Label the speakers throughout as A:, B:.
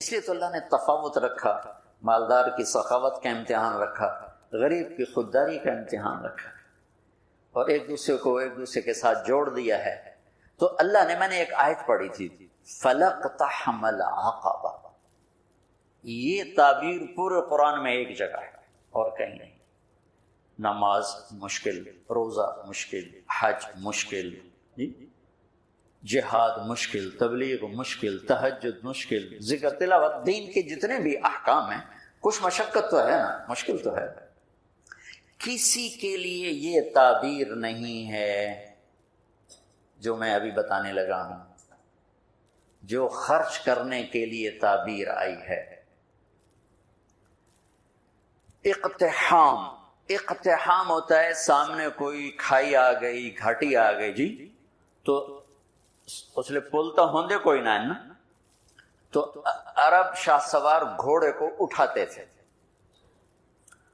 A: اس لیے تو اللہ نے تفاوت رکھا، مالدار کی سخاوت کا امتحان رکھا، غریب کی خودداری کا امتحان رکھا، اور ایک دوسرے کو ایک دوسرے کے ساتھ جوڑ دیا ہے۔ تو اللہ نے، میں نے ایک آیت پڑھی تھی، فَلَقْتَحَمَ الْعَقَبَةَ، یہ تعبیر پورے قرآن میں ایک جگہ ہے اور کہیں نہیں۔ نماز مشکل، روزہ مشکل، حج مشکل، جہاد مشکل، تبلیغ مشکل، تہجد مشکل، ذکر تلاوت، دین کے جتنے بھی احکام ہیں کچھ مشقت تو ہے نا، مشکل تو ہے۔ کسی کے لیے یہ تعبیر نہیں ہے جو میں ابھی بتانے لگا ہوں، جو خرچ کرنے کے لیے تعبیر آئی ہے۔ اقتحام ہوتا ہے سامنے کوئی کھائی آ گئی، گھاٹی آ گئی جی، تو اس لیے پلتا ہوندے کوئی نہ نا، تو عرب شاہ سوار گھوڑے کو اٹھاتے تھے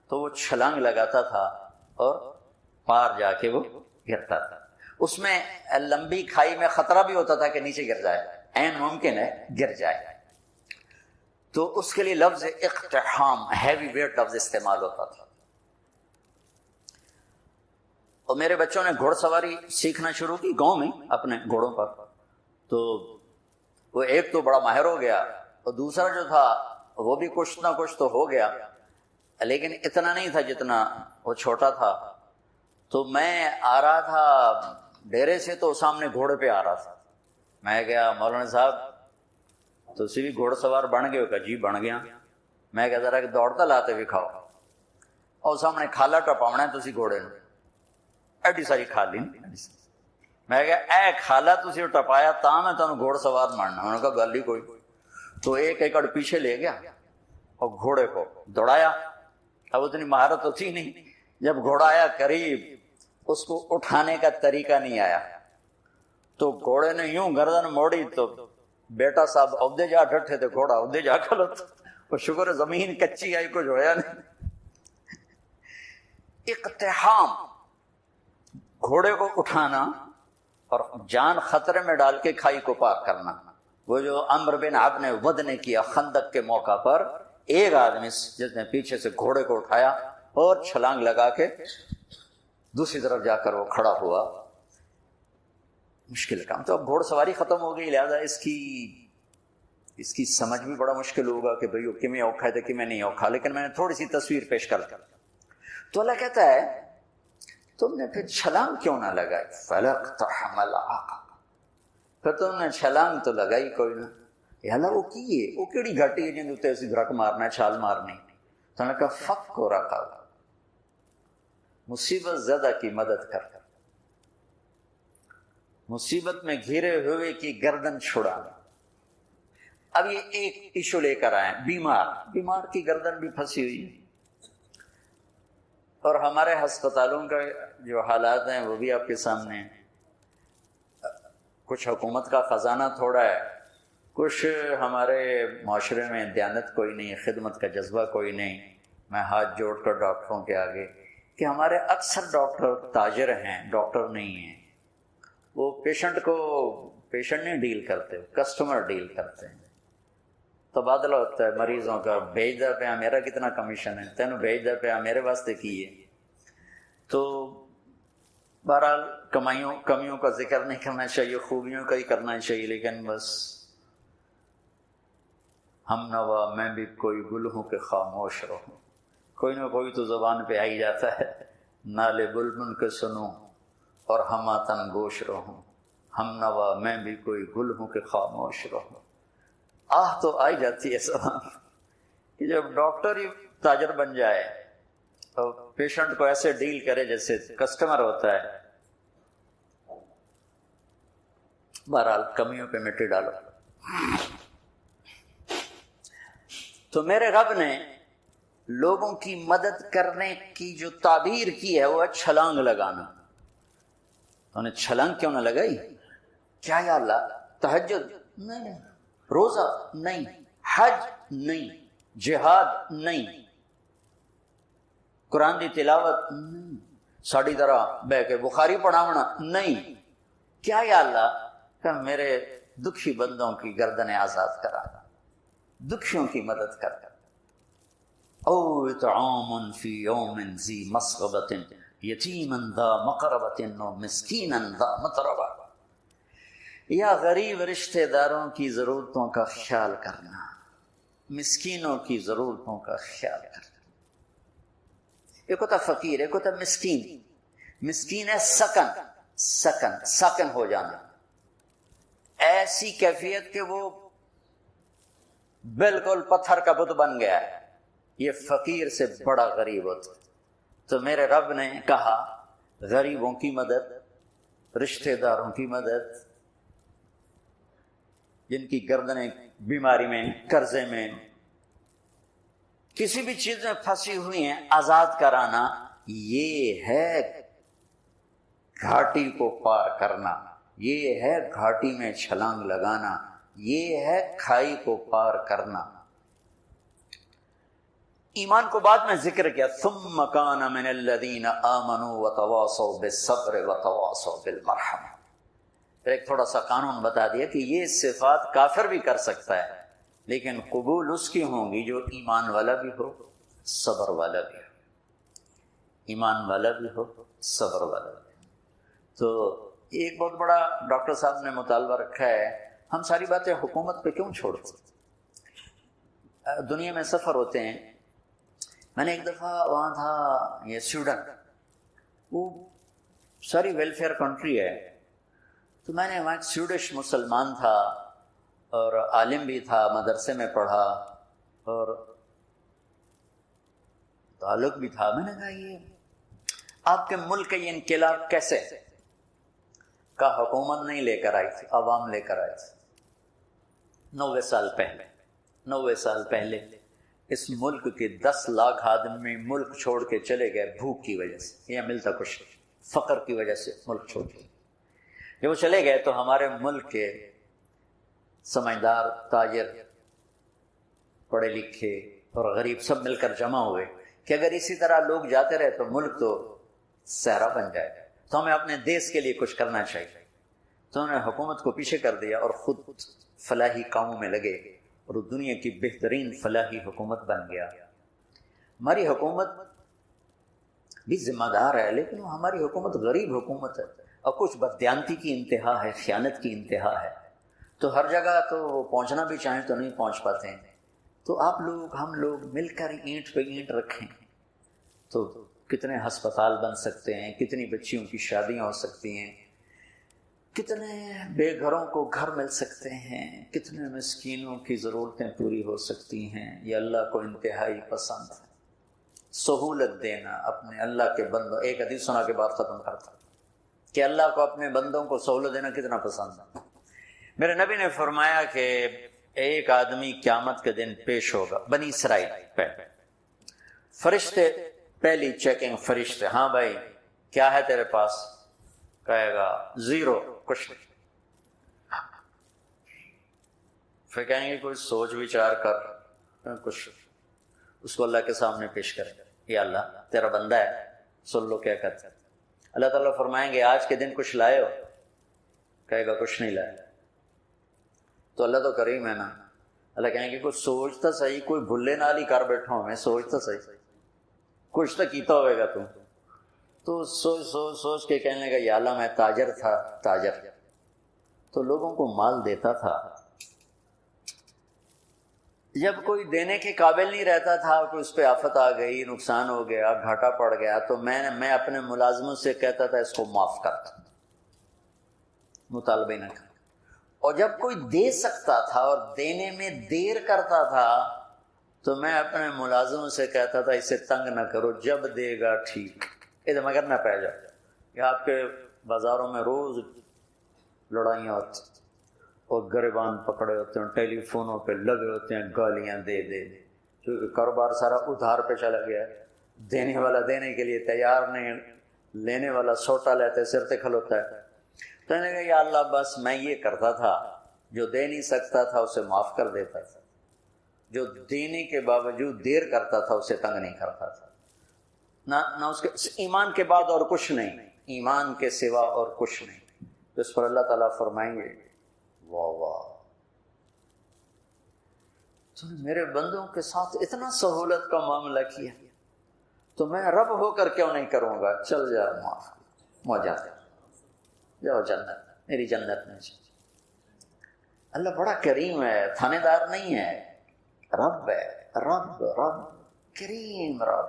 A: تو وہ چھلانگ لگاتا تھا اور پار جا کے وہ گرتا تھا۔ اس میں لمبی کھائی میں خطرہ بھی ہوتا تھا کہ نیچے گر جائے، عین ممکن ہے گر جائے، تو اس کے لیے لفظ اقتحام، ہیوی ویٹ لفظ استعمال ہوتا تھا۔ اور میرے بچوں نے گھوڑ سواری سیکھنا شروع کی گاؤں میں اپنے گھوڑوں پر، تو وہ ایک تو بڑا ماہر ہو گیا اور دوسرا جو تھا وہ بھی کچھ نہ کچھ تو ہو گیا، لیکن اتنا نہیں تھا جتنا وہ چھوٹا تھا۔ تو میں آ رہا تھا ڈیرے سے تو سامنے گھوڑے پہ آ رہا تھا، میں گیا مولانا صاحب تو اسی بھی گھوڑ سوار بن گئے؟ کہ جی بن گیا۔ میں کہا ذرا کہ دوڑتا لاتے بھی کھاؤ، اور سامنے کھالا ٹپاونا ہے تسی گھوڑے نو، ایڈی ساری کھالی۔ میں کہا اے کھالا تسی ٹپایا تا میں تانوں گھوڑ سوار ماننا۔ انہوں نے کہا گل ہی کوئی۔ تو ایک ایکڑ پیچھے لے گیا اور گھوڑے کو دوڑایا۔ اب اتنی مہارت تو تھی نہیں، جب گھوڑا آیا قریب اس کو اٹھانے کا طریقہ نہیں آیا، تو گھوڑے نے یوں گردن موڑی تو بیٹا صاحب عہدے جا ڈٹھے تھے، گھوڑا عہدے جا کھلوت، اور شکر ہے زمین کچی آئی، کچھ ہویا نہیں۔ اقتحام، گھوڑے کو اٹھانا اور جان خطرے میں ڈال کے کھائی کو پار کرنا۔ وہ جو عمرو بن عبد نے ود نے کیا خندق کے موقع پر، ایک آدمی جس نے پیچھے سے گھوڑے کو اٹھایا اور چھلانگ لگا کے دوسری طرف جا کر وہ کھڑا ہوا۔ مشکل کام۔ تو اب گھوڑ سواری ختم ہو گئی، لہذا اس کی سمجھ بھی بڑا مشکل ہوگا کہ بھئی کہ میں اوکھا ہے تو کہ میں نہیں اوکھا، لیکن میں نے تھوڑی سی تصویر پیش کر دی۔ تو اللہ کہتا ہے تم نے پھر چھلانگ کیوں نہ لگائی؟ فَلَقْتَحَمَ الْعَقَبَةَ، پھر تم نے چھلانگ تو لگائی کوئی نہ۔ یا اللہ وہ کیے، وہ کیڑی گھاٹی ہے جن اتنے اسی دھرک مارنا ہے، چھال مارنی؟ تو انہوں نے کہا فک و رقبہ، مصیبت زدہ کی مدد کر، مصیبت میں گھرے ہوئے کی گردن چھڑانا۔ اب یہ ایک ایشو لے کر آئے، بیمار کی گردن بھی پھنسی ہوئی ہے، اور ہمارے ہسپتالوں کا جو حالات ہیں وہ بھی آپ کے سامنے ہیں۔ کچھ حکومت کا خزانہ تھوڑا ہے، کچھ ہمارے معاشرے میں دیانت کوئی نہیں، خدمت کا جذبہ کوئی نہیں۔ میں ہاتھ جوڑ کر ڈاکٹروں کے آگے کہ ہمارے اکثر ڈاکٹر تاجر ہیں، ڈاکٹر نہیں ہیں۔ وہ پیشنٹ نہیں ڈیل کرتے، کسٹمر ڈیل کرتے ہیں۔ تبادلہ ہوتا ہے مریضوں کا، بھیج دے پہ میرا کتنا کمیشن ہے، تینوں بھیج دے پہ میرے واسطے کی ہے۔ تو بہرحال کمیوں کا ذکر نہیں کرنا چاہیے، خوبیوں کا ہی کرنا چاہیے، لیکن بس ہم نوا میں بھی کوئی گل ہوں کہ خاموش رہوں، کوئی نہ کوئی تو زبان پہ آ ہی جاتا ہے۔ نالے بلبل کے سنوں اور ہماتن گوش رہوں، ہم نوا میں بھی کوئی گل ہوں کہ خاموش رہوں۔ آہ تو آئی جاتی ہے زبان کہ جب ڈاکٹر ہی تاجر بن جائے تو پیشنٹ کو ایسے ڈیل کرے جیسے کسٹمر ہوتا ہے۔ بہرحال کمیوں پہ مٹی ڈالو۔ تو میرے رب نے لوگوں کی مدد کرنے کی جو تعبیر کی ہے وہ ہے چھلانگ لگانا۔ تو نے چھلانگ کیوں نہ لگائی؟ کیا یا اللہ؟ تہجد نہیں، روزہ نہیں، حج نہیں، جہاد نہیں، قرآن دی تلاوت نہیں، ساڑی طرح بہ کے بخاری پڑھاونا نہیں۔ کیا یا اللہ کہ میرے دکھی بندوں کی گردنیں آزاد کرا، دکھیوں کی مدد کر کر. او اطعام فی یوم ذی مسغبۃ یتیما ذا مقربۃ و مسکینا ذا متربہ، یا غریب رشتہ داروں کی ضرورتوں کا خیال کرنا، مسکینوں کی ضرورتوں کا خیال کرنا. ایک ہوتا فقیر، ایک ہوتا مسکین. مسکین ہے سکن ہو جانا، ایسی کیفیت کہ وہ بالکل پتھر کا بت بن گیا ہے. یہ فقیر سے بڑا غریب ہوتا. تو میرے رب نے کہا غریبوں کی مدد، رشتہ داروں کی مدد، جن کی گردنیں بیماری میں، قرضے میں، کسی بھی چیز میں پھنسی ہوئی ہیں، آزاد کرانا. یہ ہے گھاٹی کو پار کرنا، یہ ہے گھاٹی میں چھلانگ لگانا، یہ ہے کھائی کو پار کرنا. ایمان کو بعد میں ذکر کیا، ثم کان من الذین آمنوا وتواصوا بالصبر وتواصوا بالمرحمہ. پھر ایک تھوڑا سا قانون بتا دیا کہ یہ صفات کافر بھی کر سکتا ہے، لیکن قبول اس کی ہوں گی جو ایمان والا بھی ہو، صبر والا بھی ہو. ایمان والا بھی ہو، صبر والا بھی ہو. تو ایک بہت بڑا ڈاکٹر صاحب نے مطالبہ رکھا ہے، ہم ساری باتیں حکومت پہ کیوں چھوڑتے؟ دنیا میں سفر ہوتے ہیں. میں نے ایک دفعہ وہاں تھا، یہ سویڈن، وہ ساری ویلفیئر کنٹری ہے. تو میں نے وہاں ایک سویڈش مسلمان تھا اور عالم بھی تھا، مدرسے میں پڑھا اور تعلق بھی تھا. میں نے کہا یہ آپ کے ملک کا یہ انقلاب کیسے؟ کا حکومت نہیں لے کر آئی تھی، عوام لے کر آئی تھی. 90 سال پہلے اس ملک کے 10 لاکھ آدمی ملک چھوڑ کے چلے گئے بھوک کی وجہ سے، یا ملتا کچھ نہیں، فقر کی وجہ سے ملک چھوڑ کے. جب وہ چلے گئے تو ہمارے ملک کے سمجھدار، تاجر، پڑھے لکھے اور غریب سب مل کر جمع ہوئے کہ اگر اسی طرح لوگ جاتے رہے تو ملک تو صحرا بن جائے گا، تو ہمیں اپنے دیس کے لیے کچھ کرنا چاہیے. تو انہوں نے حکومت کو پیچھے کر دیا اور خود فلاحی کاموں میں لگے اور دنیا کی بہترین فلاحی حکومت بن گیا. ہماری حکومت بھی ذمہ دار ہے، لیکن وہ ہماری حکومت غریب حکومت ہے اور کچھ بددیانتی کی انتہا ہے، خیانت کی انتہا ہے. تو ہر جگہ تو وہ پہنچنا بھی چاہیں تو نہیں پہنچ پاتے ہیں. تو آپ لوگ، ہم لوگ مل کر اینٹ پہ اینٹ رکھیں تو کتنے ہسپتال بن سکتے ہیں، کتنی بچیوں کی شادیاں ہو سکتی ہیں، کتنے بے گھروں کو گھر مل سکتے ہیں، کتنے مسکینوں کی ضرورتیں پوری ہو سکتی ہیں. یہ اللہ کو انتہائی پسند ہے. سہولت دینا اپنے اللہ کے بندوں. ایک حدیث سنا کے بعد ختم کرتا کہ اللہ کو اپنے بندوں کو سہولت دینا کتنا پسند ہے. میرے نبی نے فرمایا کہ ایک آدمی قیامت کے دن پیش ہوگا بنی اسرائیل پہ. فرشتے، پہلی چیکنگ فرشتے، ہاں بھائی کیا ہے تیرے پاس؟ کہے گا 0، کچھ نہیں. پھر کہیں گے کوئی سوچ وچار کر کچھ. اس کو اللہ کے سامنے پیش کرے، یا اللہ تیرا بندہ ہے، سن لو کیا کرتا ہے. اللہ تعالیٰ فرمائیں گے آج کے دن کچھ لائے ہو؟ کہے گا کچھ نہیں لائے. تو اللہ تو کریم ہے نا. اللہ کہیں گے کوئی سوچتا صحیح، کوئی بھلے نال ہی کر بیٹھا ہوں میں، سوچتا صحیح، کچھ تو کیتا ہوئے گا تم. تو سوچ کے کہنے لگا یا اللہ میں تاجر تھا، تاجر تو لوگوں کو مال دیتا تھا. جب کوئی دینے کے قابل نہیں رہتا تھا، کوئی اس پہ آفت آ گئی، نقصان ہو گیا، گھاٹا پڑ گیا، تو میں اپنے ملازموں سے کہتا تھا اس کو معاف کر دو، مطالبے نہ کر. اور جب کوئی دے سکتا تھا اور دینے میں دیر کرتا تھا تو میں اپنے ملازموں سے کہتا تھا اسے تنگ نہ کرو، جب دے گا ٹھیک، ادھر مگر نہ پہ جائے. کہ آپ کے بازاروں میں روز لڑائیاں ہوتی اور گریبان پکڑے ہوتے ہیں، ٹیلی فونوں پہ لگے ہوتے ہیں گالیاں دے دے، کیونکہ کاروبار سارا ادھار پہ چلا گیا. دینے والا دینے کے لیے تیار نہیں، لینے والا سوٹا لیتے سر تے کھلوتا ہے. تو نے کہا یا اللہ بس میں یہ کرتا تھا، جو دے نہیں سکتا تھا اسے معاف کر دیتا تھا، جو دینے کے باوجود دیر کرتا تھا اسے تنگ نہیں کرتا تھا. نہ اس کے ایمان کے بعد اور کچھ نہیں، ایمان کے سوا اور کچھ نہیں. تو اس پر اللہ تعالیٰ فرمائیں گے واہ واہ. تو نے میرے بندوں کے ساتھ اتنا سہولت کا معاملہ کیا تو میں رب ہو کر کیوں نہیں کروں گا؟ چل جا معاف موجہ جاؤ جنت، میری جنت میں جاؤ۔ اللہ بڑا کریم ہے، تھانے دار نہیں ہے، رب ہے، رب کریم رب۔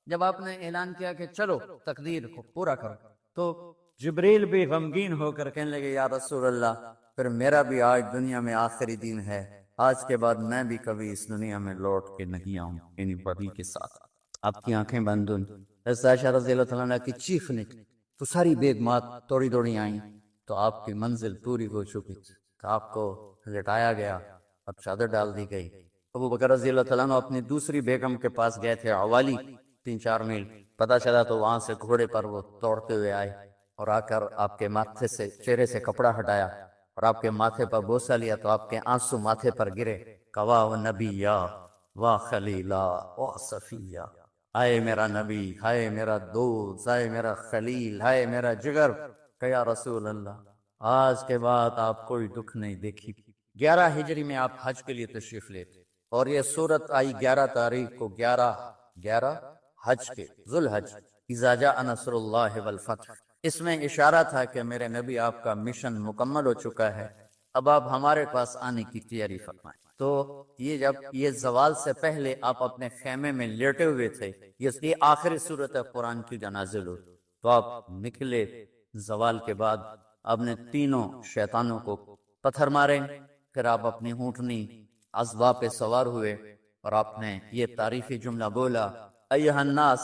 B: جب آپ نے اعلان کیا کہ چلو تقدیر کو پورا کرو تو جبریل بھی غمگین ہو کر کہنے لگے یا رسول اللہ پھر میرا بھی آج دنیا میں آخری دن ہے، آج کے بعد میں بھی کبھی اس دنیا میں لوٹ کے نہیں آؤں، یعنی وحی کے ساتھ۔ آپ کی آنکھیں بند ہوئیں، حضرت عائشہ رضی اللہ تعالیٰ عنہ کی چیخ نکلی تو ساری بیگمات توڑی دوڑی آئیں تو آپ کی منزل پوری ہو چکی تھی، کہ آپ کو لٹایا گیا اور چادر ڈال دی گئی۔ ابو بکر رضی اللہ تعالیٰ عنہ اپنی دوسری بیگم کے پاس گئے تھے عوالی، 3-4 میل، پتہ چلا تو وہاں سے گھوڑے پر وہ توڑتے ہوئے آئے اور آ کر آپ کے ماتھے سے چہرے سے کپڑا ہٹایا اور آپ کے ماتھے پر بوسہ لیا تو آپ کے آنسو ماتھے پر گرے۔ کوا و نبیا و خلیلا و صفیہ، ہائے میرا نبی، ہائے میرا دوست، ہائے میرا خلیل، ہائے میرا جگر، کہ یا رسول اللہ آج کے بعد آپ کوئی دکھ نہیں دیکھی۔ 11 ہجری میں آپ حج کے لیے تشریف لے تھے اور یہ صورت آئی 11 تاریخ کو، 11 حج کے ذوالحج، اذا جاء نصر اللہ والفتح۔ اس میں اشارہ تھا کہ میرے نبی آپ کا مشن مکمل ہو چکا ہے، اب آپ ہمارے پاس آنے کی تیاری فرمائیں۔ تو یہ جب یہ زوال سے پہلے آپ اپنے خیمے میں لیٹے ہوئے تھے، یہ آخری صورت قرآن کی جو نازل ہوئی، تو آپ نکلے زوال کے بعد، آپ نے تینوں شیطانوں کو پتھر مارے، پھر آپ اپنی اونٹنی ازوا پہ سوار ہوئے اور آپ نے یہ تعریفی جملہ بولا، ایھا الناس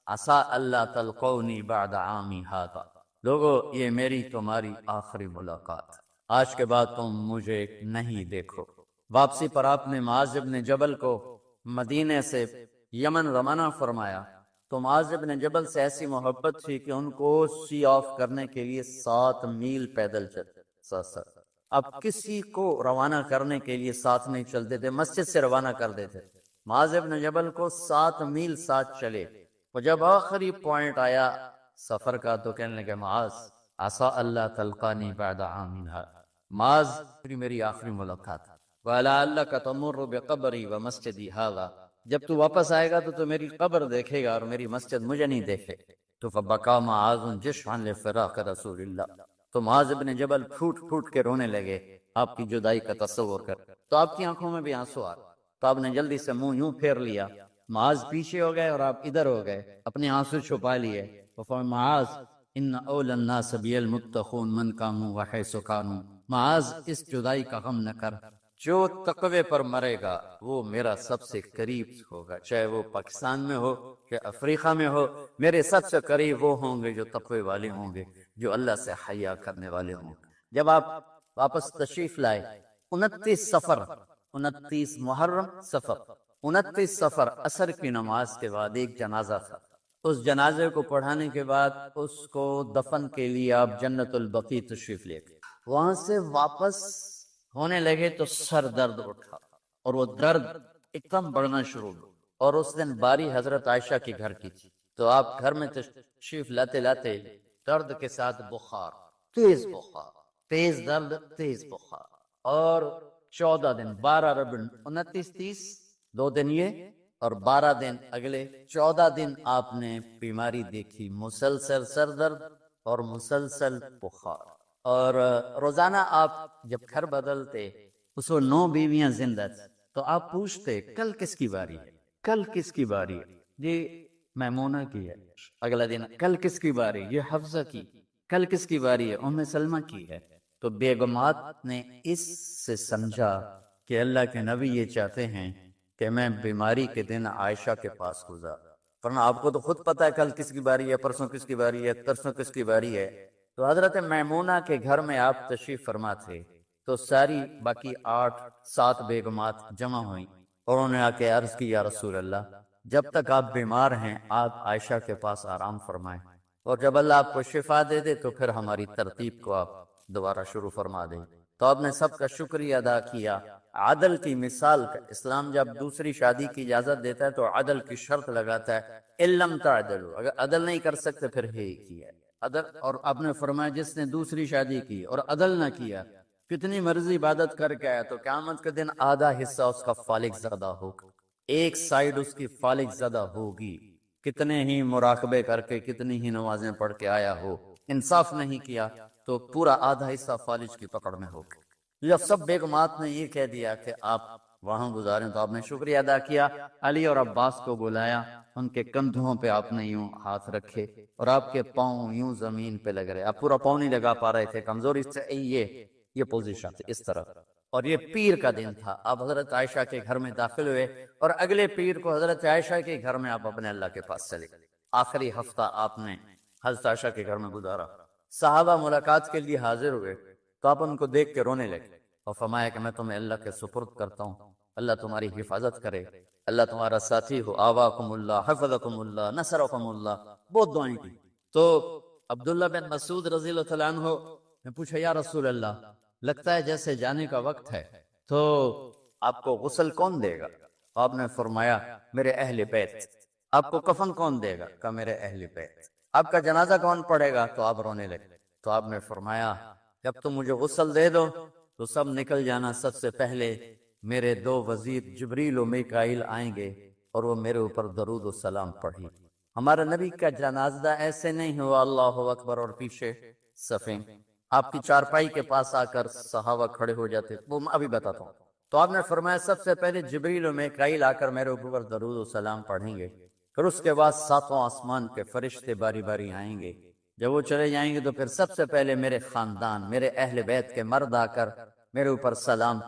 B: عسى اللہ تلقونی بعد عامی ھذا، لوگو یہ میری تمہاری آخری ملاقات، آج کے بعد تم مجھے نہیں دیکھو۔ واپسی پر آپ نے معاذ بن جبل کو مدینے سے یمن روانہ فرمایا، تو معاذ بن جبل سے ایسی محبت تھی کہ ان کو سی آف کرنے کے لیے 7 میل پیدل چلتے۔ اب کسی کو روانہ کرنے کے لیے ساتھ نہیں چلتے تھے، مسجد سے روانہ کر دیتے۔ معاذ بن جبل کو 7 میل ساتھ چلے، اور جب آخری پوائنٹ آیا سفر کا تو کہنے لگے معاذ عسى اللہ تلقانی بعد عام ھذا، معاذ میری آخری ملاقات، وَلَعَلَّكَ تَمُرُّ بِقَبْرِي وَمَسْجِدِي ھذا، جب تو واپس آئے گا تو میری قبر دیکھے گا اور میری مسجد مجھے نہیں دیکھے۔ تو فَبَكَى مُعَاذٌ جِشْعًا لِفِرَاقِ رسول اللہ، تو معاذ بن جبل پھوٹ پھوٹ کے رونے لگے آپ کی جدائی کا تصور کر، تو آپ کی آنکھوں میں بھی آنسو آ، تو آپ نے جلدی سے منہ یوں پھیر لیا، معاذ پیچھے ہو گئے اور آپ ادھر ہو گئے، اپنے آنسو چھپا لیے۔ وفرمایا معاذ ان اول الناس بی المتقون من کانوا وحیث کانوا، معاذ اس جدائی کا غم نہ کر، جو تقوی پر مرے گا وہ میرا سب سے قریب ہوگا، چاہے وہ پاکستان میں ہو کہ افریقہ میں ہو، میرے سب سے قریب وہ ہوں گے جو تقوی والے ہوں گے، جو اللہ سے حیا کرنے والے ہوں گے۔ جب آپ واپس تشریف لائے 29 صفر، 29 محرم صفر، 29 صفر عصر کی نماز کے بعد ایک جنازہ تھا، اس جنازے کو پڑھانے کے بعد اس کو دفن کے لیے آپ جنت البقیع تشریف لے گئے۔ وہاں سے واپس ہونے لگے تو سر درد اٹھا اور وہ درد ایک دم بڑھنا شروع ہوا، اور اس دن باری حضرت عائشہ کے گھر کی تھی، تو آپ گھر میں تشریف لاتے لاتے درد کے ساتھ بخار، تیز درد، تیز بخار، اور 14 دن 12 ربیع 29 30 2 دن یہ اور 12 دن اگلے 14 دن آپ نے بیماری دیکھی، مسلسل سر درد اور مسلسل بخار، اور روزانہ آپ جب گھر بدلتے اس کو 9 بیویاں زندہ تھیں، تو آپ پوچھتے کل کس کی باری ہے، کل کس کی باری ہے، جی میمونہ کی ہے، اگلا دن کل کس کی باری، یہ حفصہ کی، کل کس کی باری ہے، ام سلمہ کی ہے۔ تو بیگمات نے اس سے سمجھا کہ اللہ کے نبی یہ چاہتے ہیں کہ میں بیماری کے دن عائشہ کے پاس گزار، ورنہ آپ کو تو خود پتا ہے کل کس کی باری ہے، پرسوں کس کی باری ہے، ترسوں کس کی باری ہے۔ تو حضرت میمونہ کے گھر میں آپ تشریف فرما تھے، تو ساری باقی 8-7 بیگمات جمع ہوئیں اور انہوں نے آ کے عرض کی یا رسول اللہ جب تک آپ بیمار ہیں آپ عائشہ کے پاس آرام فرمائیں، اور جب اللہ آپ کو شفا دے دے تو پھر ہماری ترتیب کو آپ دوبارہ شروع فرما دیں۔ تو آپ نے سب کا شکریہ ادا کیا، عدل کی مثال کا اسلام جب دوسری شادی کی اجازت دیتا ہے تو عدل کی شرط لگاتا ہے، علم تعدلوا، اگر عدل نہیں کر سکتے پھر ہے کیا عدل، اور آپ نے فرمایا جس نے دوسری شادی کی اور عدل نہ کیا کتنی مرضی عبادت کر کے آیا تو قیامت کے دن آدھا حصہ اس کا فالق زدہ ہوگا، ایک سائیڈ اس کی فالق زدہ ہوگی، کتنے ہی مراقبے کر کے کتنی ہی نمازیں پڑھ کے آیا ہو، انصاف نہیں کیا تو پورا آدھا حصہ فالج کی پکڑ میں ہوگا۔ جب سب بیگمات نے یہ کہہ دیا کہ آپ وہاں گزاریں تو آپ نے شکریہ ادا کیا، علی اور عباس کو بلایا، ان کے کندھوں پہ آپ نے یوں ہاتھ رکھے اور آپ کے پاؤں یوں زمین پہ لگ رہے، آپ پورا پاؤں نہیں لگا پا رہے تھے، کمزوری سے یہ پوزیشن تھی اس طرح۔ اور یہ پیر کا دن تھا، آپ حضرت عائشہ کے گھر میں داخل ہوئے اور اگلے پیر کو حضرت عائشہ کے گھر میں آپ اپنے اللہ کے پاس چلے گئے۔ آخری ہفتہ آپ نے حضرت عائشہ کے گھر میں گزارا۔ صحابہ ملاقات کے لیے حاضر ہوئے تو آپ ان کو دیکھ کے رونے لگے اور فرمایا کہ میں تمہیں اللہ کے سپرد کرتا ہوں، اللہ تمہاری حفاظت کرے، اللہ تمہارا ساتھی ہو، آواکم اللہ، حفظکم اللہ، نصرکم اللہ، بہت دعائیں کی۔ تو عبداللہ بن مسعود رضی اللہ تعالیٰ عنہ نے پوچھا یا رسول اللہ، لگتا ہے جیسے جانے کا وقت ہے، تو آپ کو غسل کون دے گا؟ آپ نے فرمایا میرے اہل بیت۔ آپ کو کفن کون دے گا؟ کہ میرے اہل بیت۔ آپ کا جنازہ کون پڑھے گا؟ تو آپ رونے لگے۔ تو آپ نے فرمایا جب تم مجھے غسل دے دو تو سب نکل جانا، سب سے پہلے میرے دو وزیر جبریل و میکائیل آئیں گے اور وہ میرے اوپر درود و سلام پڑھی۔ ہمارا نبی کا جنازہ ایسے نہیں ہوا اللہ اکبر اور پیچھے صفیں، آپ کی چارپائی کے پاس آ کر صحابہ کھڑے ہو جاتے، وہ میں ابھی بتاتا ہوں۔ تو آپ نے فرمایا سب سے پہلے جبریل و میکائیل آ کر میرے اوپر درود و سلام پڑھیں گے، پھر اس کے بعد ساتوں آسمان کے فرشتے باری باری آئیں گے۔ جب وہ چلے جائیں گے تو پھر سب سے پہلے میرے خاندان، میرے اہل بیت کے مرد آ کر میرے اوپر سلام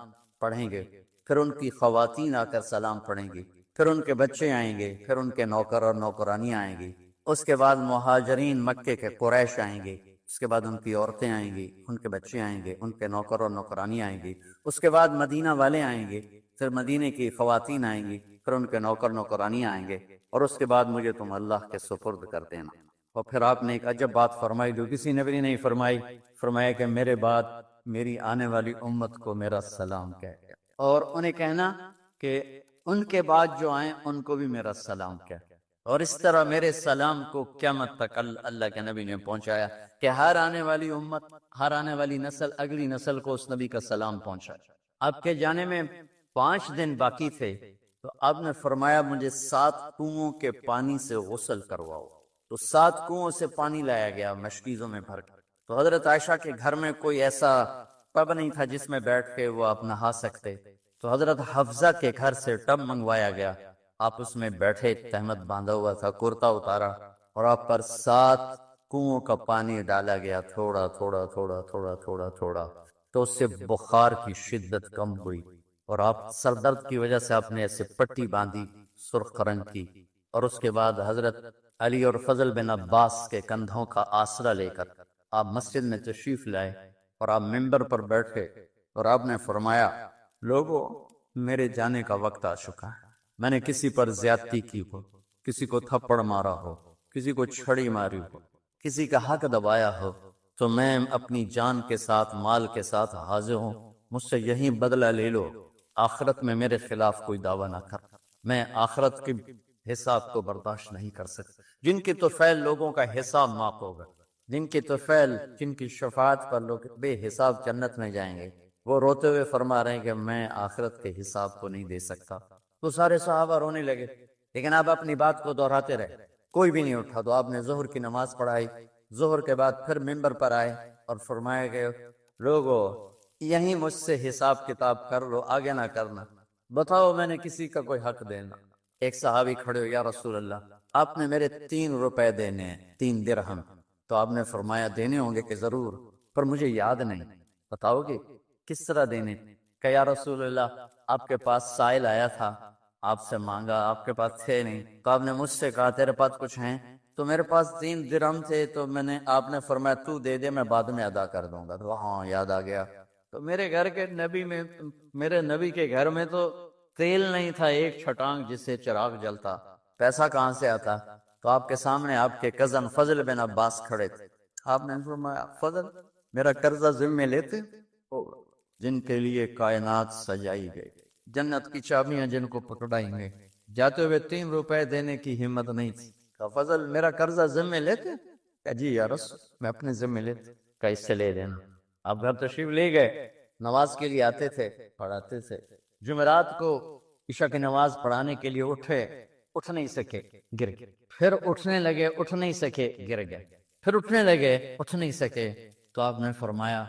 B: پڑھیں گے، پھر ان کی خواتین آ کر سلام پڑھیں گی، پھر ان کے بچے آئیں گے، پھر ان کے نوکر اور نوکرانی آئیں گی، اس کے بعد مہاجرین مکے کے قریش آئیں گے، اس کے بعد ان کی عورتیں آئیں گی، ان کے بچے آئیں گے، ان کے نوکر اور نوکرانی آئیں گی، اس کے بعد مدینہ والے آئیں گے، پھر مدینے کی خواتین آئیں گی، پھر ان کے نوکر نوکرانی آئیں گے، اور اس کے بعد مجھے تم اللہ کے سپرد کر دینا۔ اور پھر آپ نے ایک عجب بات فرمائی جو کسی نبی نے نہیں فرمائی، فرمایا کہ میرے بعد میری آنے والی امت کو میرا سلام کہے، اور انہیں کہنا کہ ان کے بعد جو آئیں ان کو بھی میرا سلام کہے، اور اس طرح میرے سلام کو قیامت تک اللہ کے نبی نے پہنچایا کہ ہر آنے والی امت، ہر آنے والی نسل اگلی نسل کو اس نبی کا سلام پہنچائے۔ آپ کے جانے میں 5 دن باقی تھے تو آپ نے فرمایا مجھے 7 کنوؤں کے پانی سے غسل کرواؤ، تو 7 کنوؤں سے پانی لایا گیا مشکیزوں میں بھر کر۔ تو حضرت عائشہ کے گھر میں کوئی ایسا ٹب نہیں تھا جس میں بیٹھ کے وہ آپ نہا سکتے، تو حضرت حفصہ کے گھر سے ٹب منگوایا گیا، آپ اس میں بیٹھے، تہمت باندھا ہوا تھا، کرتا اتارا، اور آپ پر 7 کنوؤں کا پانی ڈالا گیا، تھوڑا تھوڑا تھوڑا تھوڑا تھوڑا تھوڑا، تو اس سے بخار کی شدت کم ہوئی، اور آپ سر درد کی وجہ سے آپ نے ایسے پٹی باندھی سرخ رنگ کی، اور اس کے بعد حضرت علی اور فضل بن عباس کے کندھوں کا آسرا لے کر آپ مسجد میں تشریف لائے، اور آپ ممبر پر بیٹھے اور آپ نے فرمایا لوگوں میرے جانے کا وقت آ چکا ہے، میں نے کسی پر زیادتی کی ہو، کسی کو تھپڑ مارا ہو، کسی کو چھڑی ماری ہو، کسی کا حق دبایا ہو، تو میں اپنی جان کے ساتھ مال کے ساتھ حاضر ہوں، مجھ سے یہی بدلہ لے لو، آخرت میں میرے خلاف کوئی دعویٰ نہ کر، میں آخرت کے حساب کو برداشت نہیں کر سکتا۔ جن کی طفیل لوگوں کا حساب معاف ہوگا، جن کی طفیل، جن کی شفاعت پر لوگ بے حساب جنت میں جائیں گے، وہ روتے ہوئے فرما رہے ہیں کہ میں آخرت کے حساب کو نہیں دے سکتا۔ تو سارے صحابہ رونے لگے، لیکن آپ اپنی بات کو دہراتے رہے، کوئی بھی نہیں اٹھا۔ تو آپ نے ظہر کی نماز پڑھائی، ظہر کے بعد پھر ممبر پر آئے اور فرمایا کہ لوگوں یہیں مجھ سے حساب کتاب کر لو، آگے نہ کرنا، بتاؤ میں نے کسی کا کوئی حق دینا۔ ایک صحابی کھڑے ہو، یا رسول اللہ آپ نے میرے 3 روپے دینے ہیں، 3 درہم۔ تو آپ نے فرمایا دینے ہوں گے کہ ضرور، پر مجھے یاد نہیں، بتاؤ گے کس طرح دینے؟ کہ یا رسول اللہ آپ کے پاس سائل آیا تھا، آپ سے مانگا، آپ کے پاس تھے نہیں، تو آپ نے مجھ سے کہا تیرے پاس کچھ ہیں؟ تو میرے پاس 3 درہم تھے، تو آپ نے فرمایا تو دے دے، میں بعد میں ادا کر دوں گا۔ تو ہاں یاد آ گیا، تو میرے گھر کے نبی میں، میرے نبی کے گھر میں تو تیل نہیں تھا ایک چھٹانگ جس سے چراغ جلتا، پیسہ کہاں سے آتا؟ تو آپ کے سامنے آپ کے کزن فضل بن عباس کھڑے تھے، آپ نے فرمایا فضل میرا قرضہ ذمہ لیتے ہو؟ جن کے لیے کائنات سجائی گئی، جنت کی چابیاں جن کو پکڑائیں گے، جاتے ہوئے 3 روپے دینے کی ہمت نہیں تھی۔ کہا فضل میرا قرضہ ذمہ لیتے؟ کہا جی یا رسول میں اپنے ذمہ لیتے۔ کہا اس سے لے لینا۔ آپ گھر تشریف لے گئے، نماز کے لیے آتے تھے، پڑھاتے تھے۔ جمعرات کو عشاء کی نماز پڑھانے کے لیے اٹھے، اٹھ نہیں سکے، گر گئے۔ پھر اٹھنے لگے، اٹھ نہیں سکے، گر گئے۔ پھر اٹھنے لگے، اٹھ نہیں سکے، تو آپ نے فرمایا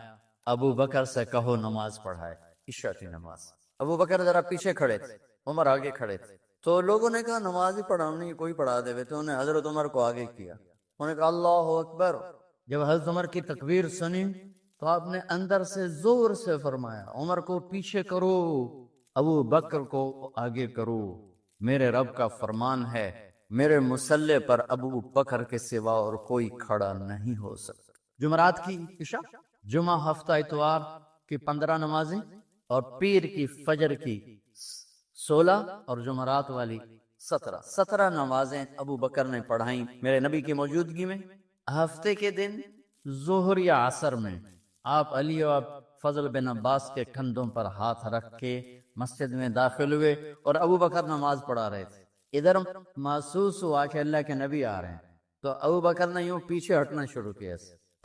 B: ابو بکر سے کہو نماز پڑھائے، عشاء کی نماز۔ ابو بکر ذرا پیچھے کھڑے تھے، عمر آگے کھڑے تھے، تو لوگوں نے کہا نماز ہی پڑھانی، کوئی پڑھا دے، تو انہیں حضرت عمر کو آگے کیا، انہوں نے کہا اللہ اکبر۔ جب حضرت عمر کی تکبیر سنی تو آپ نے اندر سے زور سے فرمایا عمر کو پیچھے کرو، ابو بکر کو آگے کرو، میرے رب کا فرمان ہے میرے مصلی پر ابو بکر کے سوا اور کوئی کھڑا نہیں ہو سکتا۔ جمعرات کی عشاء، جمعہ ہفتہ اتوار کی 15 نمازیں، اور پیر کی فجر کی 16، اور جمعرات والی 17 نمازیں ابو بکر نے پڑھائیں میرے نبی کی موجودگی میں۔ ہفتے کے دن ظہر یا عصر میں آپ علی و فضل بن عباس کے کندھوں پر ہاتھ رکھ کے مسجد میں داخل ہوئے اور ابو بکر نماز پڑھا رہے تھے۔ ادھر محسوس ہوا کہ اللہ کے نبی آ رہے ہیں، تو ابو بکر نے یوں پیچھے ہٹنا شروع کیا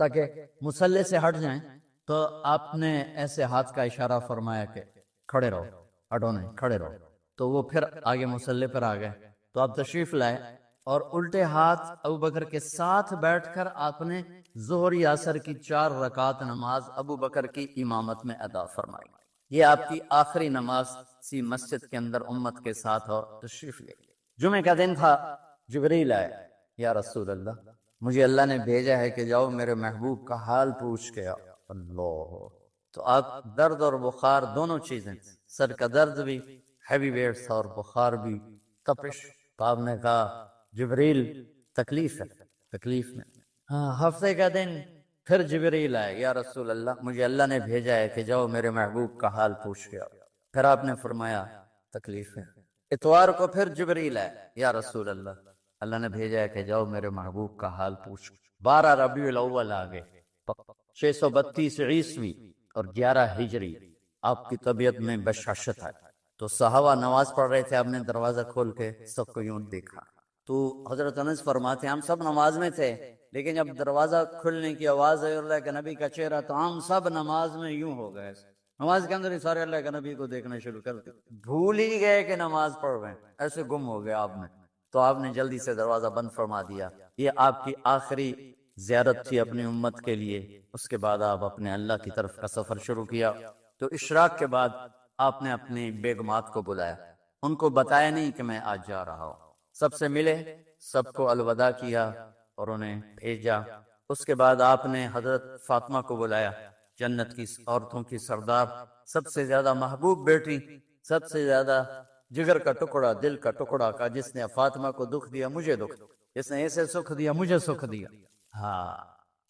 B: تاکہ مصلی سے ہٹ جائیں، تو آپ نے ایسے ہاتھ کا اشارہ فرمایا کہ کھڑے رہو، ہٹو نہیں، کھڑے رہو، تو وہ پھر آگے مصلی پر آ گئے۔ تو آپ تشریف لائے اور الٹے ہاتھ ابو بکر کے ساتھ بیٹھ کر آپ نے ظہر یا عصر کی 4 رکعت نماز ابو بکر کی امامت میں ادا فرمائی۔ یہ آپ کی آخری نماز سی مسجد کے اندر امت کے ساتھ، اور تشریف لے۔ جمعے کا دن تھا، جبریل آئے، یا رسول اللہ مجھے اللہ نے بھیجا ہے کہ جاؤ میرے محبوب کا حال پوچھ کے آؤ۔ اللہ، تو آپ درد اور بخار دونوں چیزیں، سر کا درد بھی ہیوی ویٹ تھا اور بخار بھی، تپش، تو آپ نے کہا جبریل تکلیف ہے، تکلیف میں۔ ہفتے کا دن پھر جبریل آئے، یا رسول اللہ مجھے اللہ نے بھیجا ہے کہ جاؤ میرے محبوب کا حال پوچھ کے آؤ۔ پھر آپ نے فرمایا تکلیف ہے۔ اتوار کو پھر جبریل آئے، یا رسول اللہ اللہ نے بھیجا ہے کہ جاؤ میرے محبوب کا حال پوچھ۔ 12 ربیع الاول آ گئے، 632 عیسوی اور 11 ہجری، آپ کی طبیعت میں بشاشت آئی، تو صحابہ نماز پڑھ رہے تھے، آپ نے دروازہ کھول کے سب کو یوں دیکھا، تو حضرت انس فرماتے ہیں ہم سب نماز میں تھے، لیکن جب دروازہ کھلنے کی آواز آئی اللہ کے نبی کا چہرہ، تو ہم سب نماز میں یوں ہو گئے، نماز کے اندر ہی سارے اللہ کے نبی کو دیکھنا شروع کر دیا، بھول ہی گئے کہ نماز پڑھ رہے ہیں، ایسے گم ہو گیا آپ نے۔ تو آپ نے جلدی سے دروازہ بند فرما دیا۔ یہ آپ کی آخری زیارت تھی اپنی امت کے لیے۔ اس کے بعد آپ اپنے اللہ کی طرف کا سفر شروع کیا۔ تو اشراق کے بعد آپ نے اپنی بیگمات کو بلایا، ان کو بتایا نہیں کہ میں آج جا رہا ہوں، سب سے ملے، سب کو الوداع کیا اور انہیں بھیجا۔ اس کے بعد آپ نے حضرت فاطمہ کو بلایا، جنت کی عورتوں کی سردار، سب سے زیادہ محبوب بیٹی، سب سے زیادہ جگر کا ٹکڑا، دل کا ٹکڑا کا، جس نے فاطمہ کو دکھ دیا مجھے دکھ، جس نے اسے سکھ دیا مجھے سکھ دیا۔ ہاں،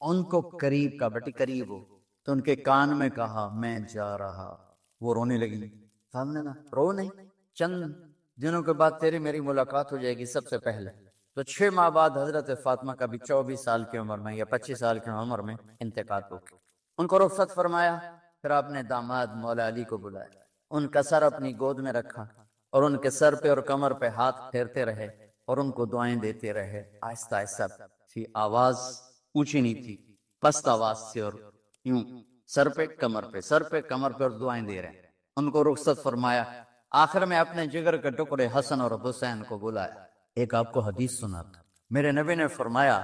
B: ان کو قریب کا، بیٹی قریب ہو، تو ان کے کان میں کہا میں جا رہا۔ وہ رونے لگی، سامنے نا رو نہیں، چند دنوں کے بعد تیری میری ملاقات ہو جائے گی سب سے پہلے۔ تو 6 ماہ بعد حضرت فاطمہ کا بھی 24 سال کی عمر میں یا 25 سال کی عمر میں انتقال ہو گیا۔ ان کو رخصت فرمایا۔ پھر آپ نے داماد مولا علی کو بلایا، ان کا سر اپنی گود میں رکھا اور ان کے سر پہ اور کمر پہ ہاتھ پھیرتے رہے اور ان کو دعائیں دیتے رہے، آہستہ آہستہ تھی، آواز اونچی نہیں تھی، پست آواز سے، اور یوں سر پہ کمر پہ، سر پہ کمر پہ، اور دعائیں دے رہے ہیں۔ ان کو رخصت فرمایا۔ آخر میں اپنے جگر کے ٹکڑے حسن اور حسین کو بلایا۔ ایک آپ کو حدیث سنا تھا، میرے نبی نے فرمایا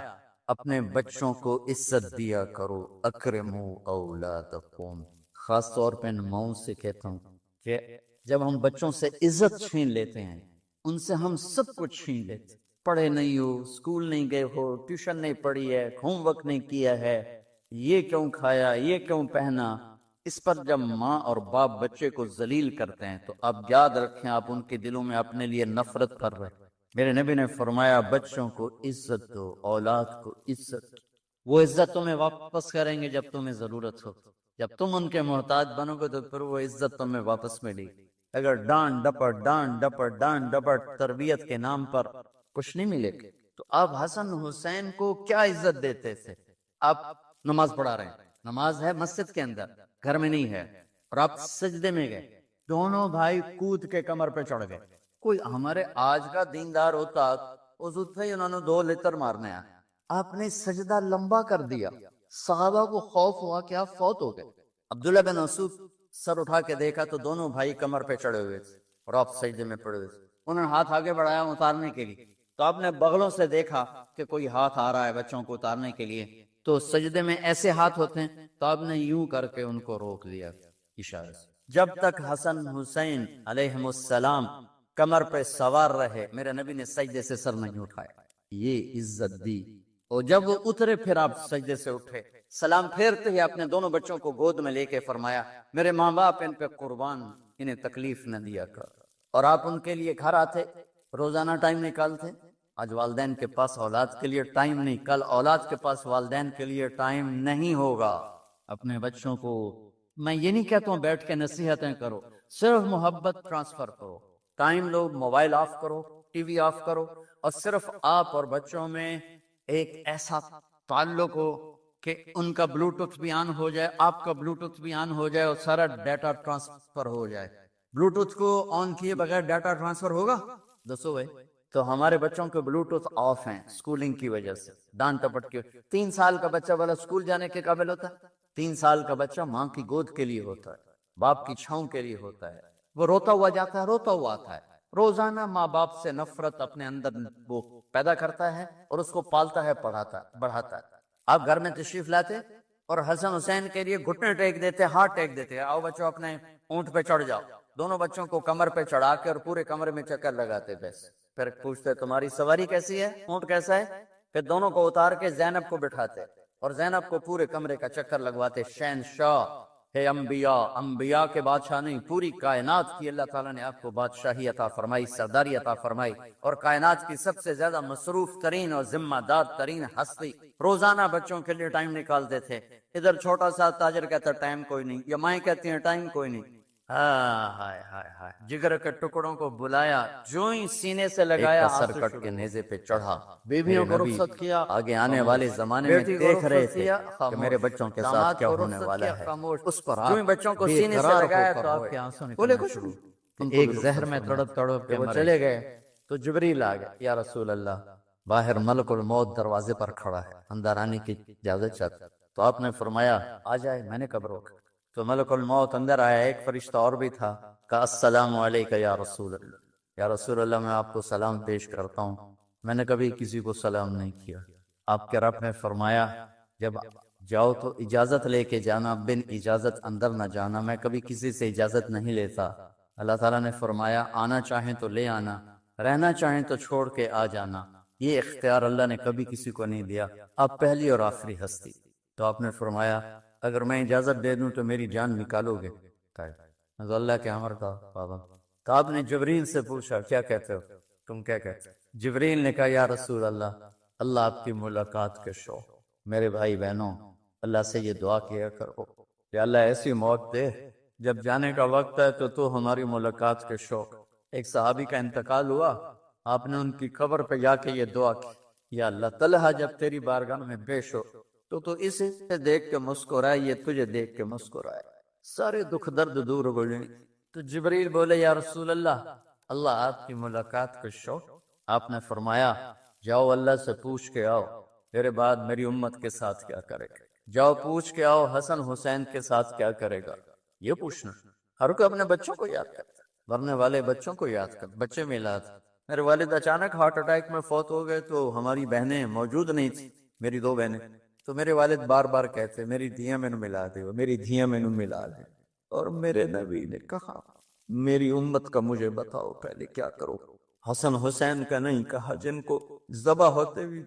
B: اپنے بچوں کو عزت دیا کرو، اکرموا اولادکم، خاص طور پہ ان ماؤں سے کہتا ہوں کہ جب ہم بچوں سے عزت چھین لیتے ہیں، ان سے ہم سب کچھ چھین لیتے، پڑھے نہیں ہو، اسکول نہیں گئے ہو، ٹیوشن نہیں پڑھی ہے، ہوم ورک نہیں کیا ہے، یہ کیوں کھایا، یہ کیوں پہنا، اس پر جب ماں اور باپ بچے کو ذلیل کرتے ہیں تو آپ یاد رکھیں آپ ان کے دلوں میں اپنے لیے نفرت کر رہے ہیں۔ میرے نبی نے فرمایا بچوں کو عزت دو، اولاد کو عزت دو، وہ عزت تمہیں واپس کریں گے جب تمہیں ضرورت ہو، جب تم ان کے محتاج بنو گے تو پھر وہ عزت تمہیں واپس ملے گی۔ اگر ڈانٹ ڈپٹ ڈانٹ ڈپٹ ڈانٹ ڈپٹ تربیت کے نام پر کچھ نہیں ملے گا، تو آپ حسن حسین کو کیا عزت دیتے تھے؟ آپ نماز پڑھا رہے ہیں، نماز ہے مسجد کے اندر، گھر میں نہیں ہے، اور آپ سجدے میں گئے، دونوں بھائی کود کے کمر پہ چڑھ گئے۔ کوئی ہمارے آج کا دیندار ہوتا اس پہ ہی انہوں نے 2 لتر مارنے ہیں، آپ نے سجدہ لمبا کر دیا، صحابہ کو خوف ہوا کہ آپ فوت ہو گئے۔ عبداللہ بن مسعود سر اٹھا کے دیکھا تو دونوں بھائی کمر پہ چڑھے ہوئے تھے اور آپ سجدے میں پڑے ہوئے تھے. انہوں نے ہاتھ آگے بڑھایا اتارنے کے لیے, تو آپ نے بغلوں سے دیکھا کہ کوئی ہاتھ آ رہا ہے بچوں کو اتارنے کے لیے, تو سجدے میں ایسے ہاتھ ہوتے ہیں, تو آپ نے یوں کر کے ان کو روک دیا اشارے سے. جب تک حسن حسین علیہم السلام کمر پہ سوار رہے میرے نبی نے سجدے سے سر نہیں اٹھایا, یہ عزت دی. اور جب وہ اترے پھر آپ سجدے سے اٹھے, سلام پھیرتے ہی اپنے دونوں بچوں کو گود میں لے کے فرمایا میرے ماں باپ ان پہ قربان, انہیں تکلیف نہ دیا کر. اور آپ ان کے لیے گھر آتے, روزانہ ٹائم نکالتے. آج والدین کے پاس اولاد کے لیے ٹائم نہیں, کل اولاد کے پاس والدین کے لیے ٹائم نہیں ہوگا. اپنے بچوں کو میں یہ نہیں کہتا ہوں بیٹھ کے نصیحتیں کرو, صرف محبت ٹرانسفر کرو. ٹائم لو, موبائل آف کرو, ٹی وی آف کرو, اور صرف آپ اور بچوں میں ایک ایسا تعلق ہو کہ ان کا بلوٹوتھ بھی آن ہو جائے, آپ کا بلوٹوتھ بھی آن ہو جائے, اور سارا ڈیٹا ٹرانسفر ہو جائے. بلوٹوتھ کو آن کیے بغیر ڈیٹا ٹرانسفر ہوگا؟ دسو بھائی. تو ہمارے بچوں کے بلوٹوتھ آف ہیں اسکولنگ کی وجہ سے, ڈانٹ ٹپٹ کی. 3 سال کا بچہ والا اسکول جانے کے قابل ہوتا ہے؟ 3 سال کا بچہ ماں کی گود کے لیے ہوتا ہے, باپ کی چھاؤں کے لیے ہوتا ہے. وہ روتا ہوا جاتا ہے, روتا ہوا آتا ہے. روزانہ ماں باپ سے نفرت اپنے اندر وہ پیدا کرتا ہے اور اس کو پالتا ہے, بڑھاتا ہے. آپ گھر میں تشریف لاتے اور حسن حسین کے لیے گھٹنے ٹیک دیتے, ہاتھ ٹیک دیتے, آؤ بچوں اپنے اونٹ پہ چڑھ جاؤ. دونوں بچوں کو کمر پہ چڑھا کے اور پورے کمرے میں چکر لگاتے. بس پھر پوچھتے تمہاری سواری کیسی ہے, اونٹ کیسا ہے؟ پھر دونوں کو اتار کے زینب کو بٹھاتے اور زینب کو پورے کمرے کا چکر لگواتے. شہنشاہ ہے انبیاء, انبیاء کے بادشاہ نہیں, پوری کائنات کی اللہ تعالیٰ نے آپ کو بادشاہی عطا فرمائی, سرداری عطا فرمائی, اور کائنات کی سب سے زیادہ مصروف ترین اور ذمہ دار ترین ہستی روزانہ بچوں کے لیے ٹائم نکالتے تھے. ادھر چھوٹا سا تاجر کہتا ٹائم کوئی نہیں, یا مائیں کہتی ہیں ٹائم کوئی نہیں. ہائے ہائے ہائے, جگر کے ٹکڑوں کو بلایا, جو ہی سینے سے لگایا سر کٹ کے نیزے پہ چڑھا. بیویوں کو رخصت کیا, آگے آنے والے زمانے میں دیکھ رہے تھے کہ میرے بچوں کے ساتھ کیا ہونے والا ہے. اس پر جو ہی بچوں کو سینے سے لگایا تو آپ کے آنسو نکلنا شروع. ایک زہر میں تڑپ تڑپ کے وہ چلے گئے تو جبریل آ گئے, یا رسول اللہ باہر ملک الموت دروازے پر کھڑا ہے, اندر آنے کی اجازت چاہتا. تو آپ نے فرمایا آ جائے, میں نے کب روکا. تو ملک الموت اندر آیا, ایک فرشتہ اور بھی تھا, کہا السلام علیکہ یا رسول اللہ. یا رسول اللہ میں آپ کو سلام پیش کرتا ہوں, میں نے کبھی کسی کو سلام نہیں کیا. آپ کے رب نے فرمایا جب جاؤ تو اجازت لے کے جانا, بن اجازت اندر نہ جانا, میں کبھی کسی سے اجازت نہیں لیتا. اللہ تعالیٰ نے فرمایا آنا چاہیں تو لے آنا, رہنا چاہیں تو چھوڑ کے آ جانا. یہ اختیار اللہ نے کبھی کسی کو نہیں دیا, آپ پہلی اور آخری ہستی. تو آپ نے فرمایا اگر میں اجازت دے دوں تو میری جان نکالو گے؟ تو اللہ کے امر کا پابند. تو آپ نے جبریل سے پوچھا کیا کہتے ہو, تم کیا کہتے ہو؟ جبریل نے کہا یا رسول اللہ, اللہ آپ کی ملاقات کے شوق. میرے بھائی بہنوں, اللہ سے یہ دعا کیا کرو کہ اللہ ایسی موت دے جب جانے کا وقت ہے تو ہماری ملاقات کے شوق. ایک صحابی کا انتقال ہوا, آپ نے ان کی قبر پہ جا کے یہ دعا کی, یا اللہ طلحہ جب تیری بارگاہ میں پیش ہو تو اسے دیکھ کے مسکرائے, یہ تجھے دیکھ کے مسکرائے, سارے دکھ درد دور ہو جائیں. تو جبریل بولے یا رسول اللہ, اللہ آپ کی ملاقات کا شوق. آپ نے فرمایا جاؤ اللہ سے پوچھ کے آؤ میرے بعد میری امت کے ساتھ کیا کرے گا. جاؤ پوچھ کے آؤ حسن حسین کے ساتھ کیا کرے گا. یہ پوچھنا, ہر کوئی اپنے بچوں کو یاد کرتا, مرنے والے بچوں کو یاد کر. بچے میلاد, میرے والد اچانک ہارٹ اٹیک میں فوت ہو گئے تو ہماری بہنیں موجود نہیں تھی, میری 2 بہنیں. تو میرے والد بار بار کہتے میری دھیاں میں ملا دے, میری دھیاں میں ملا دے. اور میرے نبی نے کہا میری امت کا مجھے بتاؤ پہلے کیا کرو. حسن حسین کا نہیں کہا, جن کو ذبح ہوتے بھی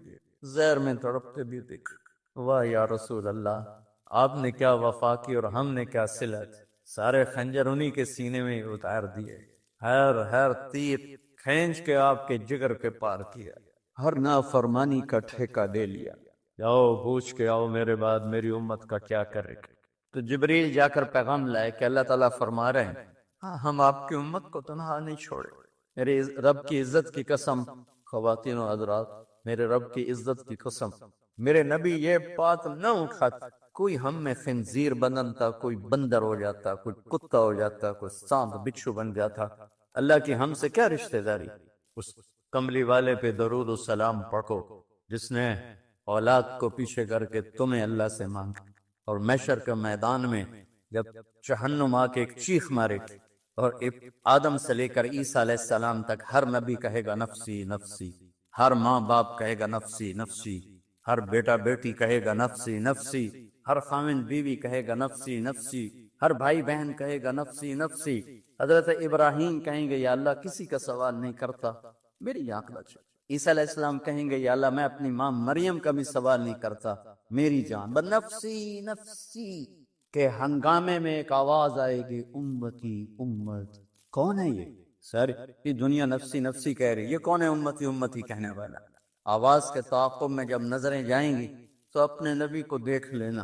B: زہر میں تڑپتے بھی دیکھ. واہ یا رسول اللہ, آپ نے کیا وفا کی اور ہم نے کیا صلت. سارے خنجر انہی کے سینے میں اتار دیے, ہر تیر کھینچ کے آپ کے جگر کے پار کیا, ہر نافرمانی کا ٹھیکہ لے لیا. جاؤ پوچھ کے آؤ میرے بعد میری امت کا کیا کرے گا. تو جبریل جا کر پیغام لائے کہ اللہ تعالیٰ فرما رہے ہیں ہم آپ کی امت کو تنہا نہیں چھوڑے. میرے رب کی عزت کی قسم, خواتین و حضرات, میرے رب کی عزت کی قسم, میرے نبی یہ بات نہ اٹھاتے. کوئی ہم میں خنزیر بنتا, کوئی بندر ہو جاتا, کوئی کتا ہو جاتا, کوئی سانپ بچھو بن جاتا. اللہ کی ہم سے کیا رشتہ داری. اس کملی والے پہ درود و سلام پڑھو جس نے اولاد کو پیچھے کر کے تمہیں اللہ سے مانگا, اور محشر کے میدان میں جب جہنم آ کے ایک چیخ مارے گی اور آدم سے لے کر عیسیٰ علیہ السلام تک ہر نبی کہے گا نفسی نفسی، ہر ماں باپ کہے گا نفسی نفسی، ہر بیٹا بیٹی کہے گا نفسی نفسی، ہر خاوند بیوی کہے گا نفسی نفسی، ہر بھائی بہن کہے گا نفسی نفسی۔ حضرت ابراہیم کہیں گے یا اللہ کسی کا سوال نہیں کرتا، میری آنکھ بچ۔ عیسیٰ علیہ السلام کہیں گے یا اللہ میں اپنی ماں مریم کا بھی سوال نہیں کرتا، میری جان نفسی نفسی۔ کہ ہنگامے میں ایک آواز آئے گی امتی امت، کون ہے یہ؟ سر یہ دنیا نفسی نفسی کہہ رہی، یہ کون ہے امتی امتی کہنے والا؟ آواز کے تعاقب میں جب نظریں جائیں گی تو اپنے نبی کو دیکھ لینا،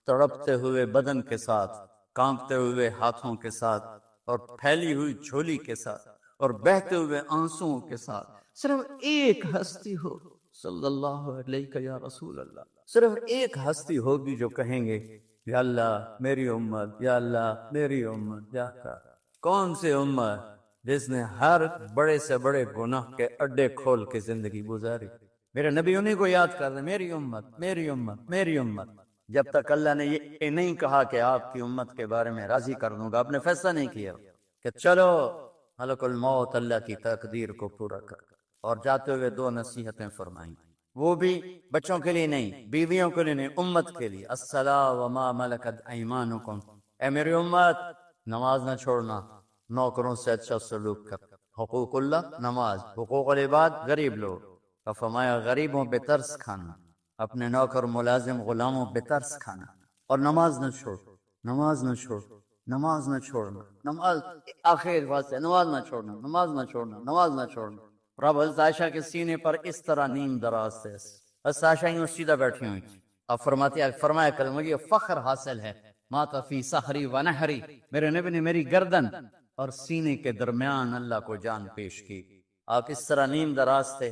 B: تڑپتے ہوئے بدن کے ساتھ، کانپتے ہوئے ہاتھوں کے ساتھ، اور پھیلی ہوئی جھولی کے ساتھ، اور بہتے ہوئے آنسوؤں کے ساتھ۔ صرف ایک ہستی ہو صلی اللہ علیہ یا رسول اللہ، صرف ایک ہستی ہوگی جو کہیں گے یا اللہ میری امت، یا اللہ میری امت۔ یا کون سی امت؟ جس نے ہر بڑے سے بڑے گناہ کے اڈے کھول کے زندگی گزاری۔ میرے نبی انہیں کو یاد کر رہے، میری امت میری امت میری امت۔ جب تک اللہ نے یہ نہیں کہا کہ آپ کی امت کے بارے میں راضی کر دوں گا، آپ نے فیصلہ نہیں کیا کہ چلو ملک الموت اللہ کی تقدیر کو پورا کر، اور جاتے ہوئے دو نصیحتیں فرمائیں، وہ بھی بچوں کے لیے نہیں، بیویوں کے لیے نہیں، امت کے لیے۔ الصلاۃ وما ملکت ایمانکم، اے میری امت نماز نہ چھوڑنا، نوکروں سے اچھا سلوک کر، حقوق اللہ نماز، حقوق العباد غریب لوگ، اور فرمایا غریبوں پہ ترس کھانا، اپنے نوکر ملازم غلاموں پہ ترس کھانا، اور نماز نہ چھوڑ، نماز نہ چھوڑ، نماز نہ چھوڑنا، نماز آخر واسطے نماز نہ چھوڑنا، نماز نہ چھوڑنا، نماز نہ چھوڑنا۔ رب حضرت عائشہ کے سینے پر اس طرح نیم دراز سے حضرت عائشہ یوں سیدھا بیٹھی ہوئی تھی، اب فرمایا کریں مجھے فخر حاصل ہے، مات فی سحری و نحری، میرے نبی نے میری گردن اور سینے کے درمیان اللہ کو جان پیش کی۔ آپ اس طرح نیم دراز تھے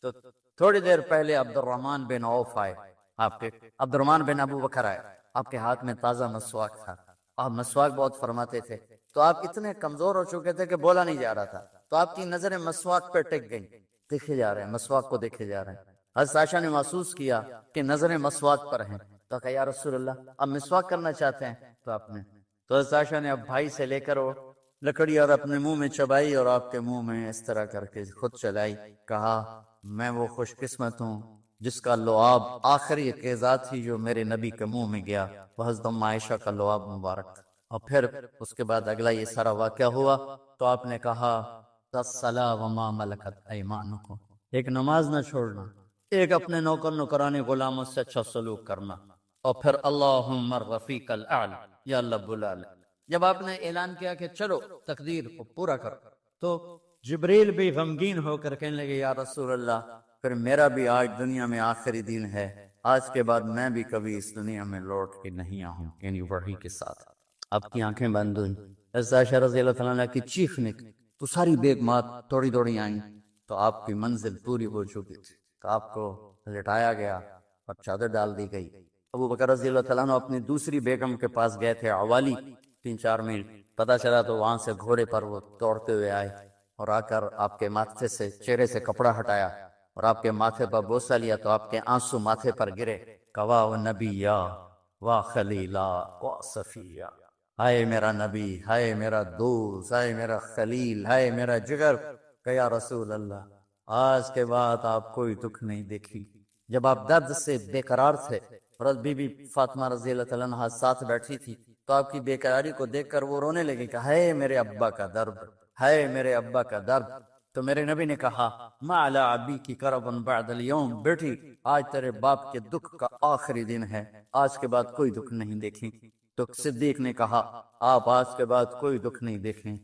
B: تو تھوڑی دیر پہلے عبد الرحمن بن عوف آئے، آپ کے عبد الرحمن بن ابو بکر آئے، آپ کے ہاتھ میں تازہ مسواک تھا، آپ مسواک بہت فرماتے تھے، تو آپ اتنے کمزور ہو چکے تھے کہ بولا نہیں جا رہا تھا، تو آپ کی نظریں مسواک پہ ٹک گئیں، دیکھے جا رہے ہیں مسواک کو دیکھے جا رہے ہیں۔ حضرت عائشہ نے محسوس کیا کہ نظریں مسواک پر ہیں، تو کہا یا رسول اللہ اب مسواک کرنا چاہتے ہیں؟ تو آپ نے تو حضرت عائشہ نے اب بھائی سے لے کر وہ لکڑی اور اپنے منہ میں چبائی اور آپ کے منہ میں اس طرح کر کے خود چلائی، کہا میں وہ خوش قسمت ہوں جس کا لعاب آخری غذا تھی جو میرے نبی کے منہ میں گیا، وہ حضرت ام عائشہ کا لعاب مبارک تھا۔ اور پھر اس کے بعد اگلا یہ سارا واقعہ ہوا تو آپ نے کہا الصلاۃ وما ملکت ایمانکم، ایک نماز نہ چھوڑنا، ایک اپنے نوکر نوکرانے غلاموں سے اچھا سلوک کرنا، اور پھر اللہم الرفیق الاعلی، یا اللہ بلا لے۔ جب آپ نے اعلان کیا کہ چلو تقدیر کو پورا کرو تو جبریل بھی غمگین ہو کر کہنے لگے یا رسول اللہ پھر میرا بھی آج دنیا میں آخری دن ہے، آج کے بعد میں بھی کبھی اس دنیا میں لوٹ کے نہیں آؤں، یعنی وحی کے ساتھ۔ آپ کی آنکھیں بند ہوئیں، حضرت عائشہ رضی اللہ تعالیٰ عنہ کی چیخ نکلی تو ساری بیگمات توڑی دوڑی آئیں، تو آپ کی منزل پوری ہو چکی تھی، تو آپ کو لٹایا گیا اور چادر ڈال دی گئی۔ ابو بکر رضی اللہ تعالیٰ عنہ اپنی دوسری بیگم کے پاس گئے تھے عوالی، 3-4 میل، پتہ چلا تو وہاں سے گھوڑے پر وہ دوڑتے ہوئے آئے اور آ کر آپ کے ماتھے سے چہرے سے کپڑا ہٹایا اور آپ کے ماتھے پر بوسہ لیا تو آپ کے آنسو ماتھے پر گرے، کوا و نبیا و خلیلا و صفیہ، ہائے میرا نبی، ہائے میرا دوست، ہائے میرا خلیل، ہائے میرا جگر، کہ یا رسول اللہ آج کے بعد آپ کوئی دکھ نہیں دیکھی۔ جب آپ درد سے بے قرار تھے اور بی بی فاطمہ رضی اللہ تعالیٰ عنہ ساتھ بیٹھی تھی تو آپ کی بے قراری کو دیکھ کر وہ رونے لگی کہ ہائے میرے ابا کا درد، ہائے میرے ابا کا درد۔ تو میرے نبی نے کہا ما علی ابی کی کرب بعد اليوم، بیٹی آج تیرے باپ کے دکھ کا آخری دن ہے، آج کے بعد کوئی دکھ نہیں دیکھیں۔ تو صدیق نے کہا آپ آج کے بعد کوئی دکھ نہیں دیکھیں۔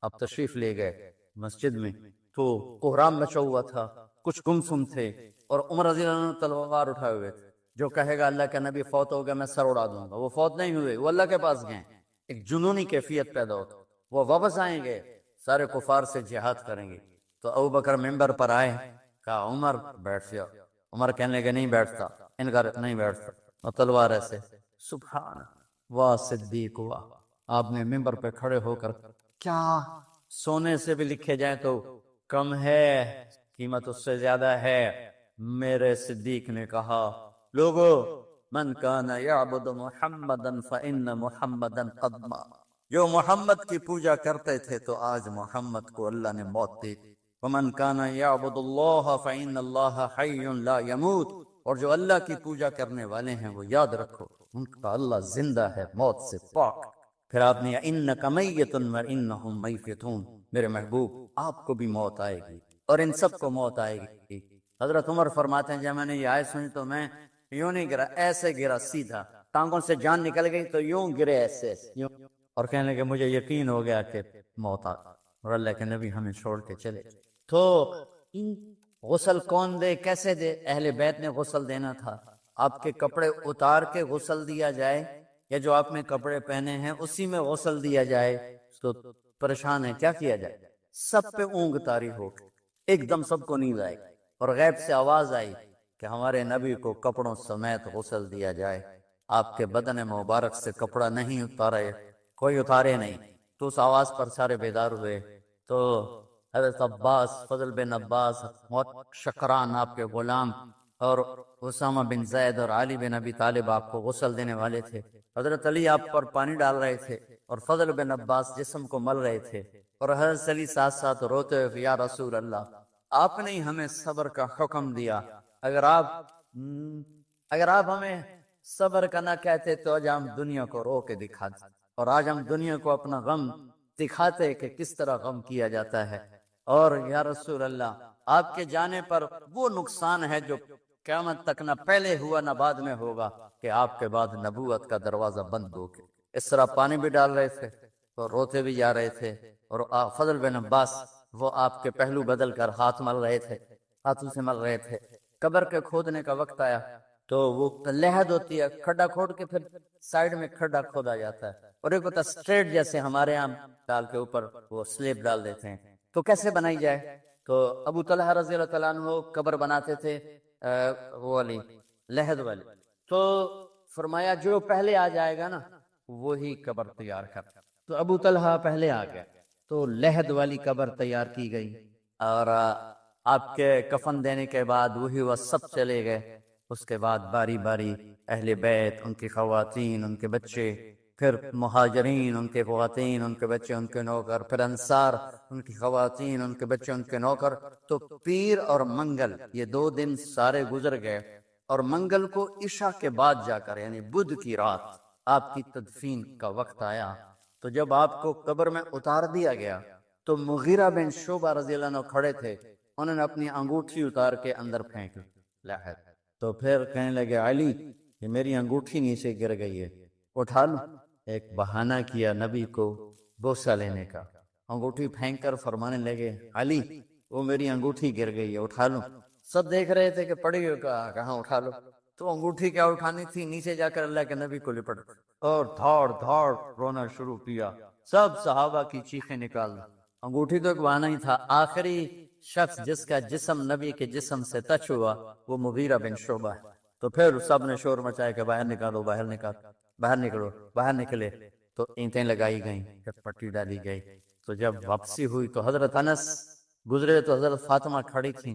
B: اب تشریف لے گئے مسجد میں تو کوہرام مچا ہوا تھا، کچھ گمسم تھے، اور عمر رضی اللہ عنہ تلوار اٹھائے ہوئے تھے، جو کہے گا اللہ کا نبی فوت ہو گیا میں سر اڑا دوں گا، وہ فوت نہیں ہوئے، وہ اللہ کے پاس گئے، ایک جنونی کیفیت پیدا ہوتا، وہ واپس آئیں گے سارے کفار سے جہاد کریں گے۔ تو ابو بکر ممبر پر آئے، کہا عمر بیٹھ جاؤ، عمر کہنے لگے نہیں بیٹھتا، انکار نہیں بیٹھتا، اور تلوار ایسے، سبحان واہ صدیق واہ۔ آپ نے ممبر پہ کھڑے ہو کر کیا سونے سے بھی لکھے جائیں تو کم ہے، قیمت اس سے زیادہ ہے، میرے صدیق نے کہا لوگو من کان یعبد محمدا فإن محمدا قد مات، جو محمد کی پوجا کرتے تھے تو آج محمد کو اللہ نے موت دی۔ ومن کان یعبد اللہ فإن اللہ حی لا یموت، اور جو اللہ کی پوجا کرنے والے ہیں وہ یاد رکھو ان کا اللہ زندہ ہے، موت سے پاک۔ پھر آپ نے انک میت وانہم میتون، میرے محبوب آپ کو بھی موت آئے گی اور ان سب کو موت آئے گی۔ حضرت عمر فرماتے ہیں جب میں نے یہ آیت سنی تو میں یوں نہیں گرا، ایسے گرا سیدھا، ٹانگوں سے جان نکل گئی تو یوں گرے ایسے یوں، اور کہنے لگے مجھے یقین ہو گیا کہ موت آ، اور اللہ کے نبی ہمیں چھوڑ کے چلے۔ تو غسل کون دے، کیسے دے؟ اہل بیت نے غسل دینا تھا۔ آپ کے کپڑے اتار کے غسل دیا جائے یا جو آپ نے کپڑے پہنے ہیں اسی میں غسل دیا جائے تو پریشان ہے، کیا کیا جائے؟ سب پہ اونگ طاری ہو، ایک دم سب کو نیند آئی اور غیب سے آواز آئی کہ ہمارے نبی کو کپڑوں سمیت غسل دیا جائے۔ آپ کے بدن مبارک سے کپڑا نہیں اتارے، کوئی اتارے نہیں، تو اس آواز پر سارے بیدار ہوئے۔ تو حضرت عباس، فضل بن عباس، شکران آپ کے غلام، اور اسامہ بن زید اور علی بن ابی طالب آپ کو غسل دینے والے تھے۔ حضرت علی آپ پر پانی ڈال رہے تھے اور فضل بن عباس جسم کو مل رہے تھے، اور حضرت علی ساتھ ساتھ روتے ہوئے یا رسول اللہ آپ نے ہمیں صبر کا حکم دیا، اگر آپ ہمیں صبر کا نہ کہتے تو آج ہم دنیا کو رو کے دکھاتے، اور آج ہم دنیا کو اپنا غم دکھاتے کہ کس طرح غم کیا جاتا ہے۔ اور یا رسول اللہ آپ کے جانے پر وہ نقصان ہے جو قیامت تک نہ پہلے ہوا نہ بعد میں ہوگا، کہ آپ کے بعد نبوت کا دروازہ بند ہو گیا۔ اس طرح پانی بھی ڈال رہے تھے اور روتے بھی جا رہے تھے، اور فضل بن عباس وہ آپ کے پہلو بدل کر ہاتھ مل رہے تھے، ہاتھوں سے مل رہے تھے۔ قبر کے کھودنے کا وقت آیا تو وہ لحد ہوتی ہے، کھڈا کھود کے پھر سائیڈ میں کھڈا کھودا جاتا ہے، اور ایک ہوتا اسٹریٹ جیسے ہمارے یہاں ڈال کے اوپر وہ سلیب ڈال دیتے ہیں، تو کیسے بنائی جائے؟ تو ابو طلحہ رضی اللہ تعالیٰ عنہ قبر بناتے تھے وہ والی لحد والی، تو فرمایا جو پہلے آ جائے گا نا وہی قبر تیار کر، تو ابو طلحہ پہلے آ گیا تو لحد والی قبر تیار کی گئی، اور آپ کے کفن دینے کے بعد وہی وہ سب چلے گئے۔ اس کے بعد باری باری اہل بیت، ان کی خواتین، ان کے بچے، پھر مہاجرین، ان کے خواتین، ان کے بچے، ان کے نوکر، پھر انصار، ان کی خواتین، ان کے بچے، ان کے نوکر۔ تو پیر اور منگل یہ 2 دن سارے گزر گئے، اور منگل کو عشاء کے بعد جا کر یعنی بدھ کی رات آپ کی تدفین کا وقت آیا۔ تو جب آپ کو قبر میں اتار دیا گیا تو مغیرہ بن شعبہ رضی اللہ عنہ کھڑے تھے، انہوں نے اپنی انگوٹھی اتار کے اندر پھینک لحد، تو پھر کہنے لگے علی یہ میری انگوٹھی نیچے گر گئی ہے، اٹھا لو۔ ایک بہانہ کیا نبی کو بوسہ لینے کا، انگوٹھی پھینک کر فرمانے لگے علی وہ میری انگوٹھی گر گئی ہے، اٹھا لو۔ سب دیکھ رہے تھے کہ پڑی ہو، کہاں اٹھا لو، تو انگوٹھی کیا اٹھانی تھی، نیچے جا کر اللہ کے نبی کو لپٹ اور دھاڑ دھاڑ رونا شروع کیا۔ سب صحابہ کی چیخیں نکال دی۔ انگوٹھی تو ایک بہانہ ہی تھا، آخری شخص جس کا جسم نبی کے جسم سے ٹچ ہوا وہ مغیرہ بن شعبہ ہے۔ تو پھر سب نے شور مچایا کہ باہر نکالو، باہر نکالو، باہر نکلو، باہر نکلے، تو اینٹیں لگائی گئیں، پھر پٹی ڈالی گئی۔ تو جب واپسی ہوئی تو حضرت انس گزرے تو حضرت فاطمہ کھڑی تھیں،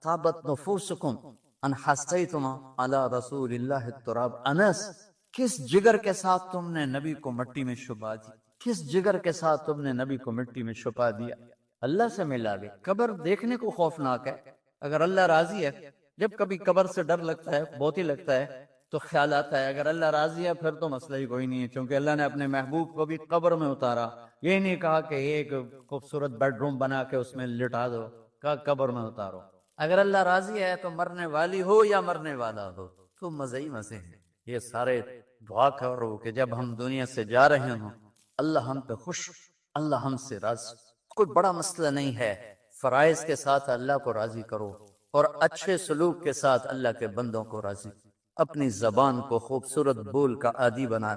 B: طابت نفوسکم ان حسیتم علی رسول اللہ التراب، انس کس جگر کے ساتھ تم نے نبی کو مٹی میں چھپا دی، کس جگر کے ساتھ تم نے نبی کو مٹی میں چھپا دیا، اللہ سے ملا گئے۔ قبر دیکھنے کو خوفناک ہے، اگر اللہ راضی ہے، جب کبھی قبر سے ڈر لگتا ہے، بہت ہی لگتا ہے، تو خیال آتا ہے اگر اللہ راضی ہے پھر تو مسئلہ ہی کوئی نہیں ہے، کیونکہ اللہ نے اپنے محبوب کو بھی قبر میں اتارا، یہ نہیں کہا کہ ایک خوبصورت بیڈ روم بنا کے اس میں لٹا دو، کہا قبر میں اتارو۔ اگر اللہ راضی ہے تو مرنے والی ہو یا مرنے والا ہو تو مزے ہی مزے ہیں۔ یہ سارے دعا کرو کہ جب ہم دنیا سے جا رہے ہوں اللہ ہم پہ خوش، اللہ ہم سے راضی۔ کوئی بڑا مسئلہ نہیں ہے، فرائض کے ساتھ اللہ کو راضی کرو اور اچھے سلوک کے ساتھ اللہ کے بندوں کو راضی۔ اپنی زبان کو خوبصورت بول کا عادی بنا،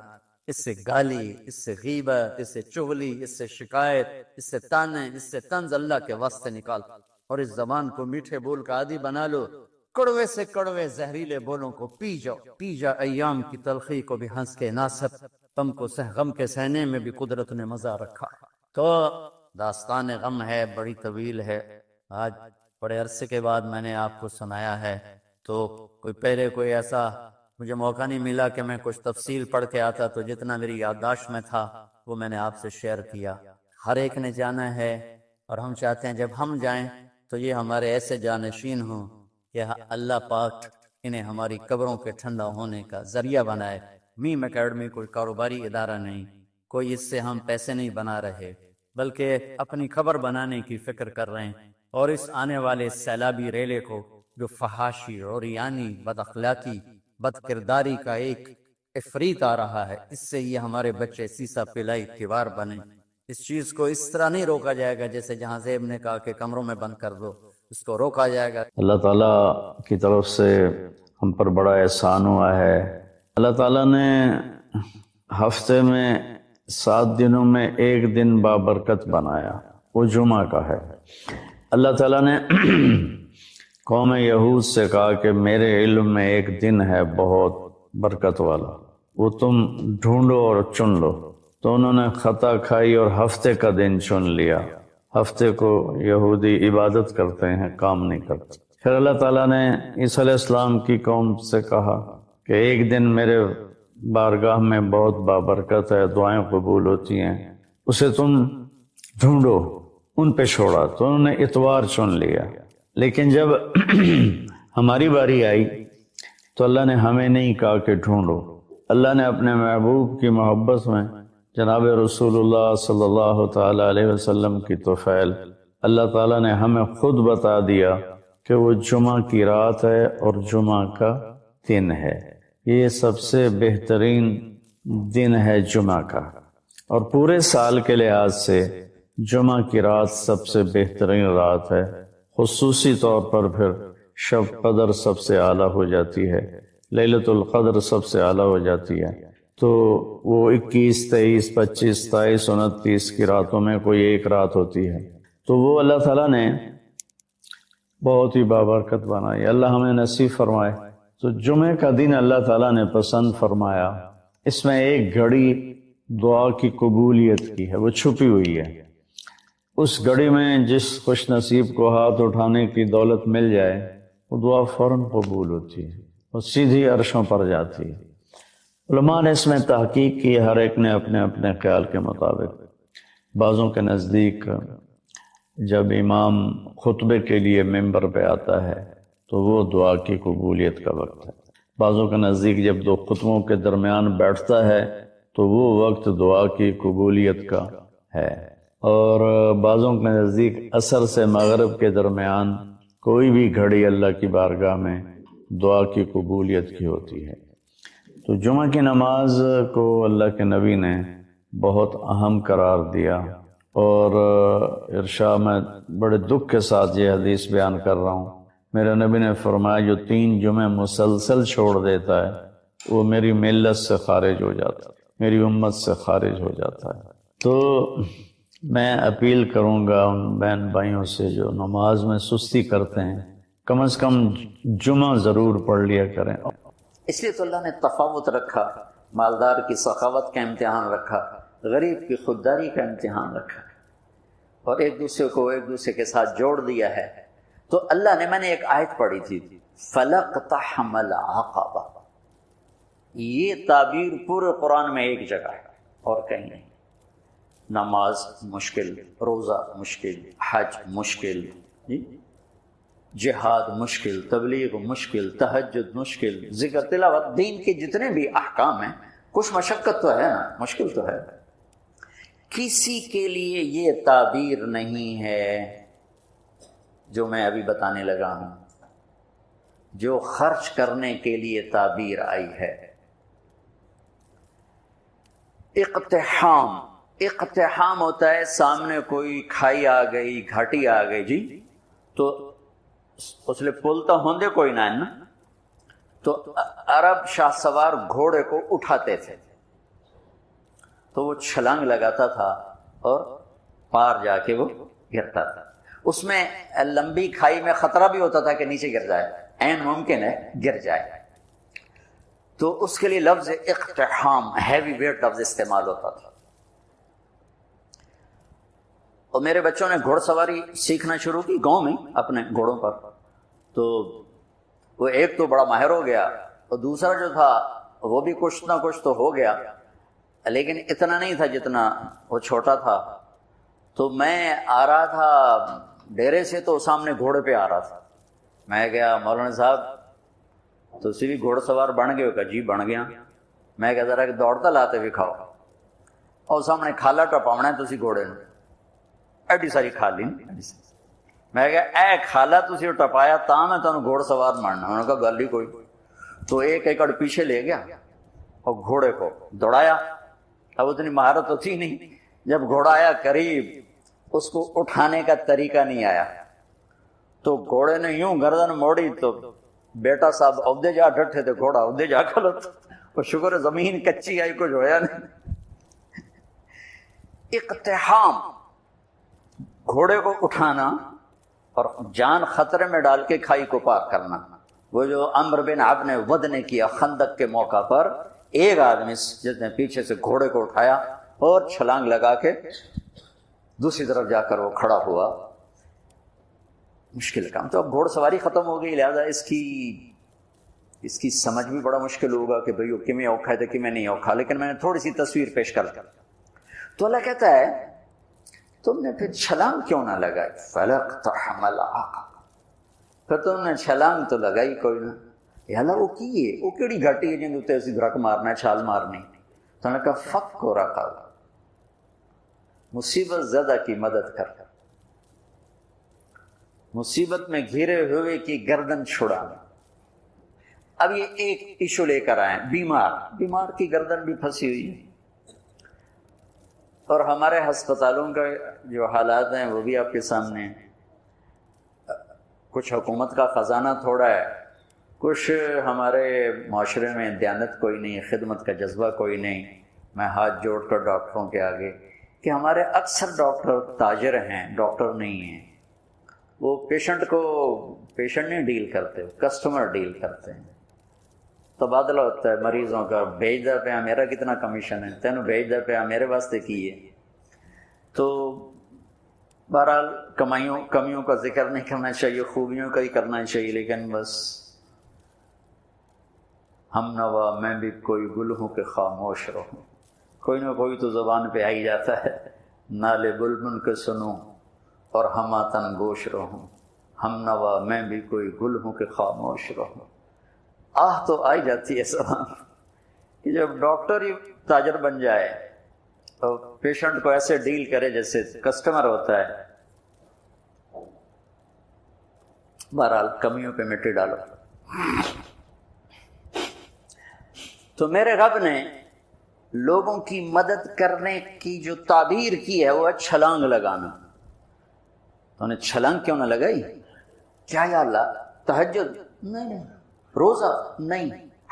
B: اس سے گالی، اس سے غیبت، اس سے چغلی، اس سے شکایت، اس سے تانے، اس سے طنز اللہ کے واسطے نکال، اور اس زبان کو میٹھے بول کا عادی بنا لو۔ کڑوے سے کڑوے زہریلے بولوں کو پی جاؤ، پی جا ایام کی تلخی کو بھی ہنس کے ناصر، تم کو غم کے سہنے میں بھی قدرت نے مزہ رکھا۔ تو داستان غم ہے، بڑی طویل ہے، آج بڑے عرصے کے بعد میں نے آپ کو سنایا ہے، تو کوئی پہلے کوئی ایسا مجھے موقع نہیں ملا کہ میں کچھ تفصیل پڑھ کے آتا، تو جتنا میری یادداشت میں تھا وہ میں نے آپ سے شیئر کیا۔ ہر ایک نے جانا ہے، اور ہم چاہتے ہیں جب ہم جائیں تو یہ ہمارے ایسے جانشین ہوں کہ اللہ پاک انہیں ہماری قبروں کے ٹھنڈا ہونے کا ذریعہ بنائے۔ میم اکیڈمی کوئی کاروباری ادارہ نہیں، کوئی اس سے ہم پیسے نہیں بنا رہے، بلکہ اپنی خبر بنانے کی فکر کر رہے ہیں، اور اس آنے والے سیلابی ریلے کو جو فحاشی، عریانی، بد اخلاقی، بد کرداری کا ایک افریت آ رہا ہے، اس سے یہ ہمارے بچے سیسا پلائی تیوار بنے۔ اس چیز کو اس طرح نہیں روکا جائے گا جیسے جہاں زیب نے کہا کہ کمروں میں بند کر دو، اس کو روکا جائے گا۔
C: اللہ تعالیٰ کی طرف سے ہم پر بڑا احسان ہوا ہے۔ اللہ تعالیٰ نے ہفتے میں 7 دنوں میں ایک دن بابرکت بنایا، وہ جمعہ کا ہے۔ اللہ تعالیٰ نے قوم یہود سے کہا کہ میرے علم میں ایک دن ہے بہت برکت والا، وہ تم ڈھونڈو اور چن لو۔ تو انہوں نے خطا کھائی اور ہفتے کا دن چن لیا۔ ہفتے کو یہودی عبادت کرتے ہیں، کام نہیں کرتے۔ پھر اللہ تعالیٰ نے عیسیٰ علیہ السلام کی قوم سے کہا کہ ایک دن میرے بارگاہ میں بہت بابرکت ہے، دعائیں قبول ہوتی ہیں، اسے تم ڈھونڈو، ان پہ چھوڑا۔ تو انہوں نے اتوار چن لیا۔ لیکن جب ہماری باری آئی تو اللہ نے ہمیں نہیں کہا کہ ڈھونڈو۔ اللہ نے اپنے محبوب کی محبت میں جناب رسول اللہ صلی اللہ تعالیٰ علیہ وسلم کی توفیل، اللہ تعالیٰ نے ہمیں خود بتا دیا کہ وہ جمعہ کی رات ہے اور جمعہ کا دن ہے۔ یہ سب سے بہترین دن ہے جمعہ کا، اور پورے سال کے لحاظ سے جمعہ کی رات سب سے بہترین رات ہے۔ خصوصی طور پر پھر شب قدر سب سے اعلیٰ ہو جاتی ہے، لیلۃ القدر سب سے اعلیٰ ہو جاتی ہے۔ تو وہ 21، 23، 25، 27، 29 کی راتوں میں کوئی ایک رات ہوتی ہے، تو وہ اللہ تعالیٰ نے بہت ہی بابرکت بنائی۔ اللہ ہمیں نصیب فرمائے۔ تو جمعے کا دن اللہ تعالیٰ نے پسند فرمایا، اس میں ایک گھڑی دعا کی قبولیت کی ہے، وہ چھپی ہوئی ہے۔ اس گھڑی میں جس خوش نصیب کو ہاتھ اٹھانے کی دولت مل جائے، وہ دعا فوراً قبول ہوتی ہے، وہ سیدھی عرشوں پر جاتی ہے۔ علماء نے اس میں تحقیق کی، ہر ایک نے اپنے اپنے خیال کے مطابق۔ بعضوں کے نزدیک جب امام خطبے کے لیے ممبر پہ آتا ہے تو وہ دعا کی قبولیت کا وقت ہے۔ بعضوں کے نزدیک جب 2 خطبوں کے درمیان بیٹھتا ہے تو وہ وقت دعا کی قبولیت کا ہے۔ اور بعضوں کے نزدیک عصر سے مغرب کے درمیان کوئی بھی گھڑی اللہ کی بارگاہ میں دعا کی قبولیت کی ہوتی ہے۔ تو جمعہ کی نماز کو اللہ کے نبی نے بہت اہم قرار دیا، اور ارشاد میں بڑے دکھ کے ساتھ یہ حدیث بیان کر رہا ہوں۔ میرے نبی نے فرمایا جو 3 جمعے مسلسل چھوڑ دیتا ہے وہ میری ملت سے خارج ہو جاتا ہے، میری امت سے خارج ہو جاتا ہے۔ تو میں اپیل کروں گا ان بہن بھائیوں سے جو نماز میں سستی کرتے ہیں، کم از کم جمعہ ضرور پڑھ لیا کریں۔
A: اس لیے تو اللہ نے تفاوت رکھا، مالدار کی سخاوت کا امتحان رکھا، غریب کی خودداری کا امتحان رکھا، اور ایک دوسرے کو ایک دوسرے کے ساتھ جوڑ دیا ہے۔ تو اللہ نے، میں نے ایک آیت پڑھی تھی، فَلَقْتَحَمَ الْعَقَبَةَ، یہ تعبیر پورے قرآن میں ایک جگہ ہے اور کہیں نہیں۔ نماز مشکل، روزہ مشکل، حج مشکل، جہاد مشکل، تبلیغ مشکل، تہجد مشکل، ذکر تلاوت، دین کے جتنے بھی احکام ہیں کچھ مشقت تو ہے نا، مشکل تو ہے۔ کسی کے لیے یہ تعبیر نہیں ہے جو میں ابھی بتانے لگا ہوں، جو خرچ کرنے کے لیے تعبیر آئی ہے۔ اقتحام ہوتا ہے سامنے کوئی کھائی آ گئی، گھاٹی آ گئی، جی تو اس لیے پلتا ہوندے کوئی نہ نا، تو عرب شاہ سوار گھوڑے کو اٹھاتے تھے تو وہ چھلانگ لگاتا تھا اور پار جا کے وہ گرتا تھا۔ اس میں لمبی کھائی میں خطرہ بھی ہوتا تھا کہ نیچے گر جائے، عین ممکن ہے گر جائے، تو اس کے لیے لفظ اقتحام، ہیوی ویٹ لفظ استعمال ہوتا تھا۔ اور میرے بچوں نے گھوڑ سواری سیکھنا شروع کی گاؤں میں اپنے گھوڑوں پر، تو وہ ایک تو بڑا ماہر ہو گیا، اور دوسرا جو تھا وہ بھی کچھ نہ کچھ تو ہو گیا، لیکن اتنا نہیں تھا جتنا وہ چھوٹا تھا۔ تو میں آ رہا تھا ڈیرے سے، تو سامنے گھوڑے پہ آ رہا تھا۔ میں گیا مولانا صاحب تو اسی بھی گھوڑ سوار بن گئے؟ کہ جی بن گیا۔ میں کہا ذرا کہ دوڑتا لاتے بھی کھاؤ، اور سامنے کھالا ٹپاونا ہے تسی گھوڑے نے، ایڈی ساری کھالی۔ میں کہا اے کھالا تسی وہ ٹپایا تاں میں تمہیں گھوڑ سوار ماننا۔ انہوں نے کہا گل ہی کوئی۔ تو ایک ایکڑ پیچھے لے گیا اور گھوڑے کو دوڑایا۔ اب اتنی مہارت تو تھی نہیں، جب گھوڑا آیا قریب اس کو اٹھانے کا طریقہ نہیں آیا، تو گھوڑے نے یوں گردن موڑی تو بیٹا صاحب عہدے جا ڈٹھے تھے، گھوڑا عہدے جا کھلوتا۔ اور شکر ہے زمین کچی آئی، کچھ ہویا نہیں۔ اقتحام، گھوڑے کو اٹھانا اور جان خطرے میں ڈال کے کھائی کو پار کرنا۔ وہ جو عمرو بن عبد نے ود نے کیا خندق کے موقع پر، ایک آدمی جس نے پیچھے سے گھوڑے کو اٹھایا اور چھلانگ لگا کے دوسری طرف جا کر وہ کھڑا ہوا۔ مشکل کام۔ تو اب گھوڑ سواری ختم ہو گئی، لہذا اس کی سمجھ بھی بڑا مشکل ہوگا کہ بھئی وہ کمیں اوکھا ہے تو کمیں نہیں اوکھا، لیکن میں نے تھوڑی سی تصویر پیش کر تو اللہ کہتا ہے تم نے پھر چھلانگ کیوں نہ لگائی؟ فَلَقْتَحَمَ الْعَقَبَ، پھر تم نے چھلانگ تو لگائی کوئی نہ۔ یا اللہ وہ کی ہے، وہ کیڑی گھاٹی ہے جن اتنے اسی دھرک مارنا ہے، چھال مارنی؟ تو انہوں نے کہا فک و رقب، مصیبت زدہ کی مدد کر، مصیبت میں گھرے ہوئے کی گردن چھڑانا۔ اب یہ ایک ایشو لے کر آئے، بیمار کی گردن بھی پھنسی ہوئی ہے، اور ہمارے ہسپتالوں کا جو حالات ہیں وہ بھی آپ کے سامنے ہیں۔ کچھ حکومت کا خزانہ تھوڑا ہے، کچھ ہمارے معاشرے میں دیانت کوئی نہیں، خدمت کا جذبہ کوئی نہیں۔ میں ہاتھ جوڑ کر ڈاکٹروں کے آگے کہ ہمارے اکثر ڈاکٹر تاجر ہیں، ڈاکٹر نہیں ہیں۔ وہ پیشنٹ نہیں ڈیل کرتے، کسٹمر ڈیل کرتے ہیں۔ تبادلہ ہوتا ہے مریضوں کا، بھیج دے پہ میرا کتنا کمیشن ہے، تینوں بھیج دے پہ میرے واسطے کیے۔ تو بہرحال کمیوں کا ذکر نہیں کرنا چاہیے، خوبیوں کا ہی کرنا چاہیے، لیکن بس ہم نوا میں بھی کوئی گل ہوں کہ خاموش رہوں، کوئی نہ کوئی تو زبان پہ آ ہی جاتا ہے۔ نالے بلبل کے سنوں اور ہماتن گوش رہوں، ہم نوا میں بھی کوئی گل ہوں کہ خاموش رہوں۔ آہ تو آئی جاتی ہے زبان کہ جب ڈاکٹر ہی تاجر بن جائے اور پیشنٹ کو ایسے ڈیل کرے جیسے کسٹمر ہوتا ہے۔ بہرحال کمیوں پہ مٹی ڈالو۔ تو میرے رب نے لوگوں کی مدد کرنے کی جو تعبیر کی ہے وہ ہے چھلانگ لگانا۔ تو انہیں چھلانگ کیوں نہ لگائی؟ کیا یا اللہ؟ تہجد نہیں، روزہ نہیں،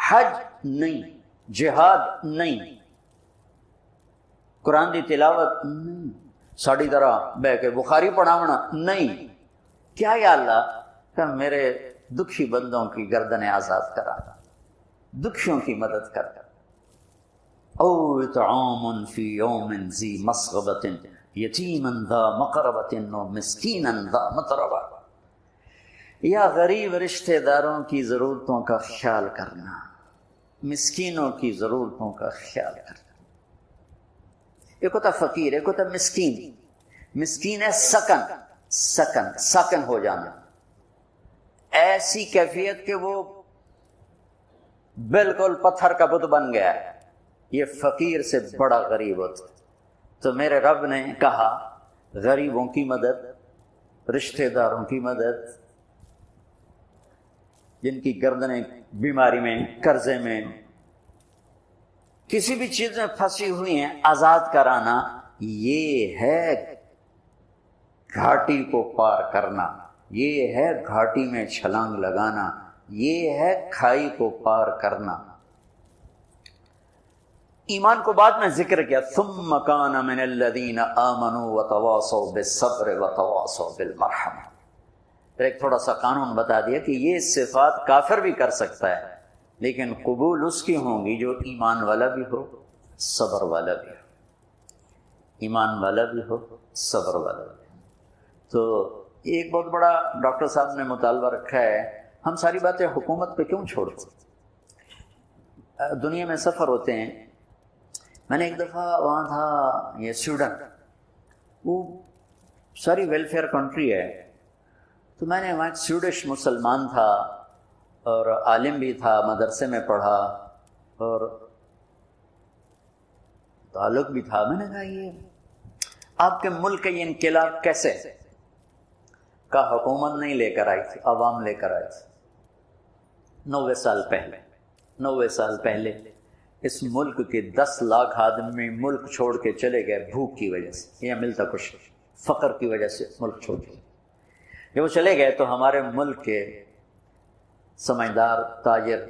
A: حج نہیں، جہاد نہیں، قرآن دی تلاوت نہیں، ساڑی طرح بہ کے بخاری پڑھاونا نہیں۔ کیا یا اللہ کہ میرے دکھی بندوں کی گردنیں آزاد کرا، دکھیوں کی مدد کر۔ او اطعام فی یوم ذی مسغبۃ یتیما ذا مقربۃ ومسکینا ذا متربہ، یا غریب رشتہ داروں کی ضرورتوں کا خیال کرنا، مسکینوں کی ضرورتوں کا خیال کرنا۔ ایک ہوتا فقیر، ایک ہوتا مسکین۔ مسکین ہے سکن ہو جانا، ایسی کیفیت کہ وہ بالکل پتھر کا بت بن گیا ہے، یہ فقیر سے بڑا غریب ہوتا۔ تو میرے رب نے کہا غریبوں کی مدد، رشتہ داروں کی مدد، جن کی گردنیں بیماری میں، قرضے میں، کسی بھی چیز میں پھنسی ہوئی ہیں، آزاد کرانا، یہ ہے گھاٹی کو پار کرنا، یہ ہے گھاٹی میں چھلانگ لگانا، یہ ہے کھائی کو پار کرنا۔ ایمان کو بعد میں ذکر کیا، ثم کان من الذین آمنوا وتواصوا بالصبر وتواصوا بالمرحمہ۔ پھر ایک تھوڑا سا قانون بتا دیا کہ یہ صفات کافر بھی کر سکتا ہے، لیکن قبول اس کی ہوں گی جو ایمان والا بھی ہو، صبر والا بھی ہو، ایمان والا بھی ہو، صبر والا بھی ہو۔ تو ایک بہت بڑا ڈاکٹر صاحب نے مطالبہ رکھا ہے، ہم ساری باتیں حکومت پہ کیوں چھوڑتے؟ دنیا میں سفر ہوتے ہیں. میں نے ایک دفعہ وہاں تھا یہ سویڈن، وہ ساری ویلفیئر کنٹری ہے، تو میں نے وہاں ایک سویڈش مسلمان تھا اور عالم بھی تھا، مدرسے میں پڑھا اور تعلق بھی تھا. میں نے کہا یہ آپ کے ملک کا یہ انقلاب کیسے؟ کا حکومت نہیں لے کر آئی تھی، عوام لے کر آئی تھی. 90 سال پہلے اس ملک کے 10 لاکھ آدمی ملک چھوڑ کے چلے گئے بھوک کی وجہ سے، یا ملتا کچھ فقر کی وجہ سے ملک چھوڑ کے. جب وہ چلے گئے تو ہمارے ملک کے سمجھدار، تاجر،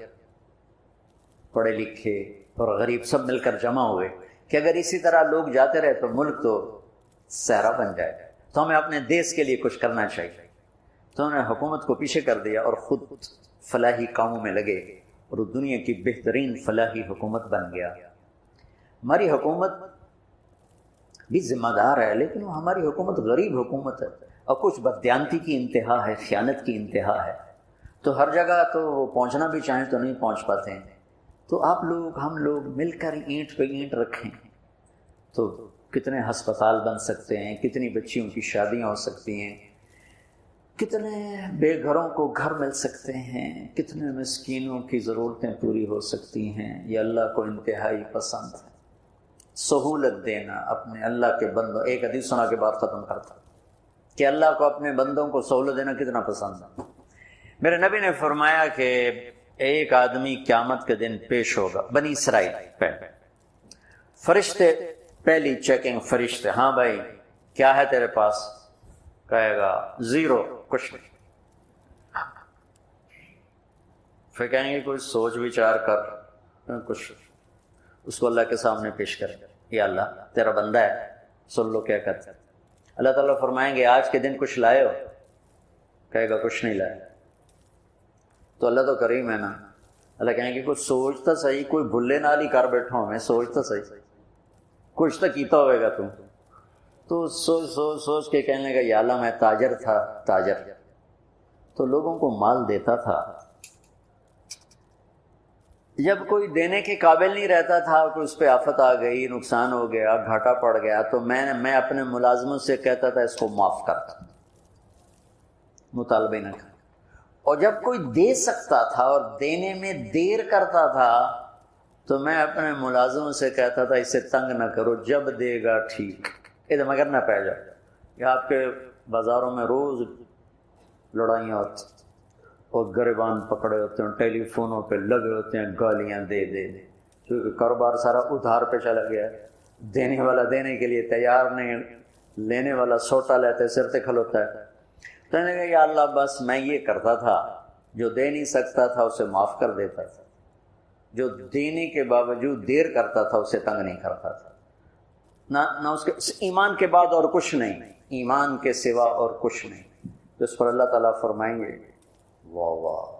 A: پڑھے لکھے اور غریب سب مل کر جمع ہوئے کہ اگر اسی طرح لوگ جاتے رہے تو ملک تو صحرا بن جائے گا، تو ہمیں اپنے دیش کے لیے کچھ کرنا چاہیے. تو انہوں نے حکومت کو پیچھے کر دیا اور خود فلاحی کاموں میں لگے اور وہ دنیا کی بہترین فلاحی حکومت بن گیا. ہماری حکومت بھی ذمہ دار ہے، لیکن وہ ہماری حکومت غریب حکومت ہے اور کچھ بددیانتی کی انتہا ہے، خیانت کی انتہا ہے. تو ہر جگہ تو وہ پہنچنا بھی چاہیں تو نہیں پہنچ پاتے ہیں. تو آپ لوگ، ہم لوگ مل کر اینٹ پہ اینٹ رکھیں تو کتنے ہسپتال بن سکتے ہیں، کتنی بچیوں کی شادیاں ہو سکتی ہیں، کتنے بے گھروں کو گھر مل سکتے ہیں، کتنے مسکینوں کی ضرورتیں پوری ہو سکتی ہیں. یہ اللہ کو انتہائی پسند ہے. سہولت دینا اپنے اللہ کے بندوں. ایک حدیث سنا کے بعد ختم کرتا کہ اللہ کو اپنے بندوں کو سہولت دینا کتنا پسند ہے. میرے نبی نے فرمایا کہ ایک آدمی قیامت کے دن پیش ہوگا، بنی اسرائیل پہ فرشتے، پہلی چیکنگ فرشتے، ہاں بھائی کیا ہے تیرے پاس؟ کہے گا 0، کچھ نہیں. پھر کہیں گے کوئی سوچ وچار کر کچھ، اس کو اللہ کے سامنے پیش کر، یا اللہ تیرا بندہ ہے، سن لو کیا کرتا ہے. اللہ تعالیٰ فرمائیں گے آج کے دن کچھ لائے ہو؟ کہے گا کچھ نہیں لائے. تو اللہ تو کریم ہے نا. اللہ کہیں گے کچھ سوچتا صحیح، کوئی بھلے نال ہی کر بیٹھا ہوں میں، سوچتا صحیح، کچھ تو کیتا ہوئے گا تم. تو سوچ کے کہنے لگا یا اللہ میں تاجر تھا، تاجر تو لوگوں کو مال دیتا تھا. جب کوئی دینے کے قابل نہیں رہتا تھا، کوئی اس پہ آفت آ گئی، نقصان ہو گیا، گھاٹا پڑ گیا، تو میں اپنے ملازموں سے کہتا تھا اس کو معاف کرتا، مطالبے نہ کر. اور جب کوئی دے سکتا تھا اور دینے میں دیر کرتا تھا تو میں اپنے ملازموں سے کہتا تھا اسے تنگ نہ کرو، جب دے گا ٹھیک، ادھر مگر نہ پہ جائے. یہ آپ کے بازاروں میں روز لڑائیاں ہوتی اور گریبان پکڑے ہوتے ہیں، ٹیلی فونوں پہ لگے ہوتے ہیں، گالیاں دے دے دے، کیونکہ کاروبار سارا ادھار پہ چلا گیا ہے. دینے والا دینے کے لیے تیار نہیں، لینے والا سوٹا لیتے سر تے کھلوتا ہے. تو نے کہا یا اللہ بس میں یہ کرتا تھا، جو دے نہیں سکتا تھا اسے معاف کر دیتا تھا، جو دینے کے باوجود دیر کرتا تھا اسے تنگ نہیں کرتا تھا. نہ اس کے ایمان کے بعد اور کچھ نہیں، ایمان کے سوا اور کچھ نہیں. تو اس پر اللہ تعالیٰ فرمائیں گے واہ واہ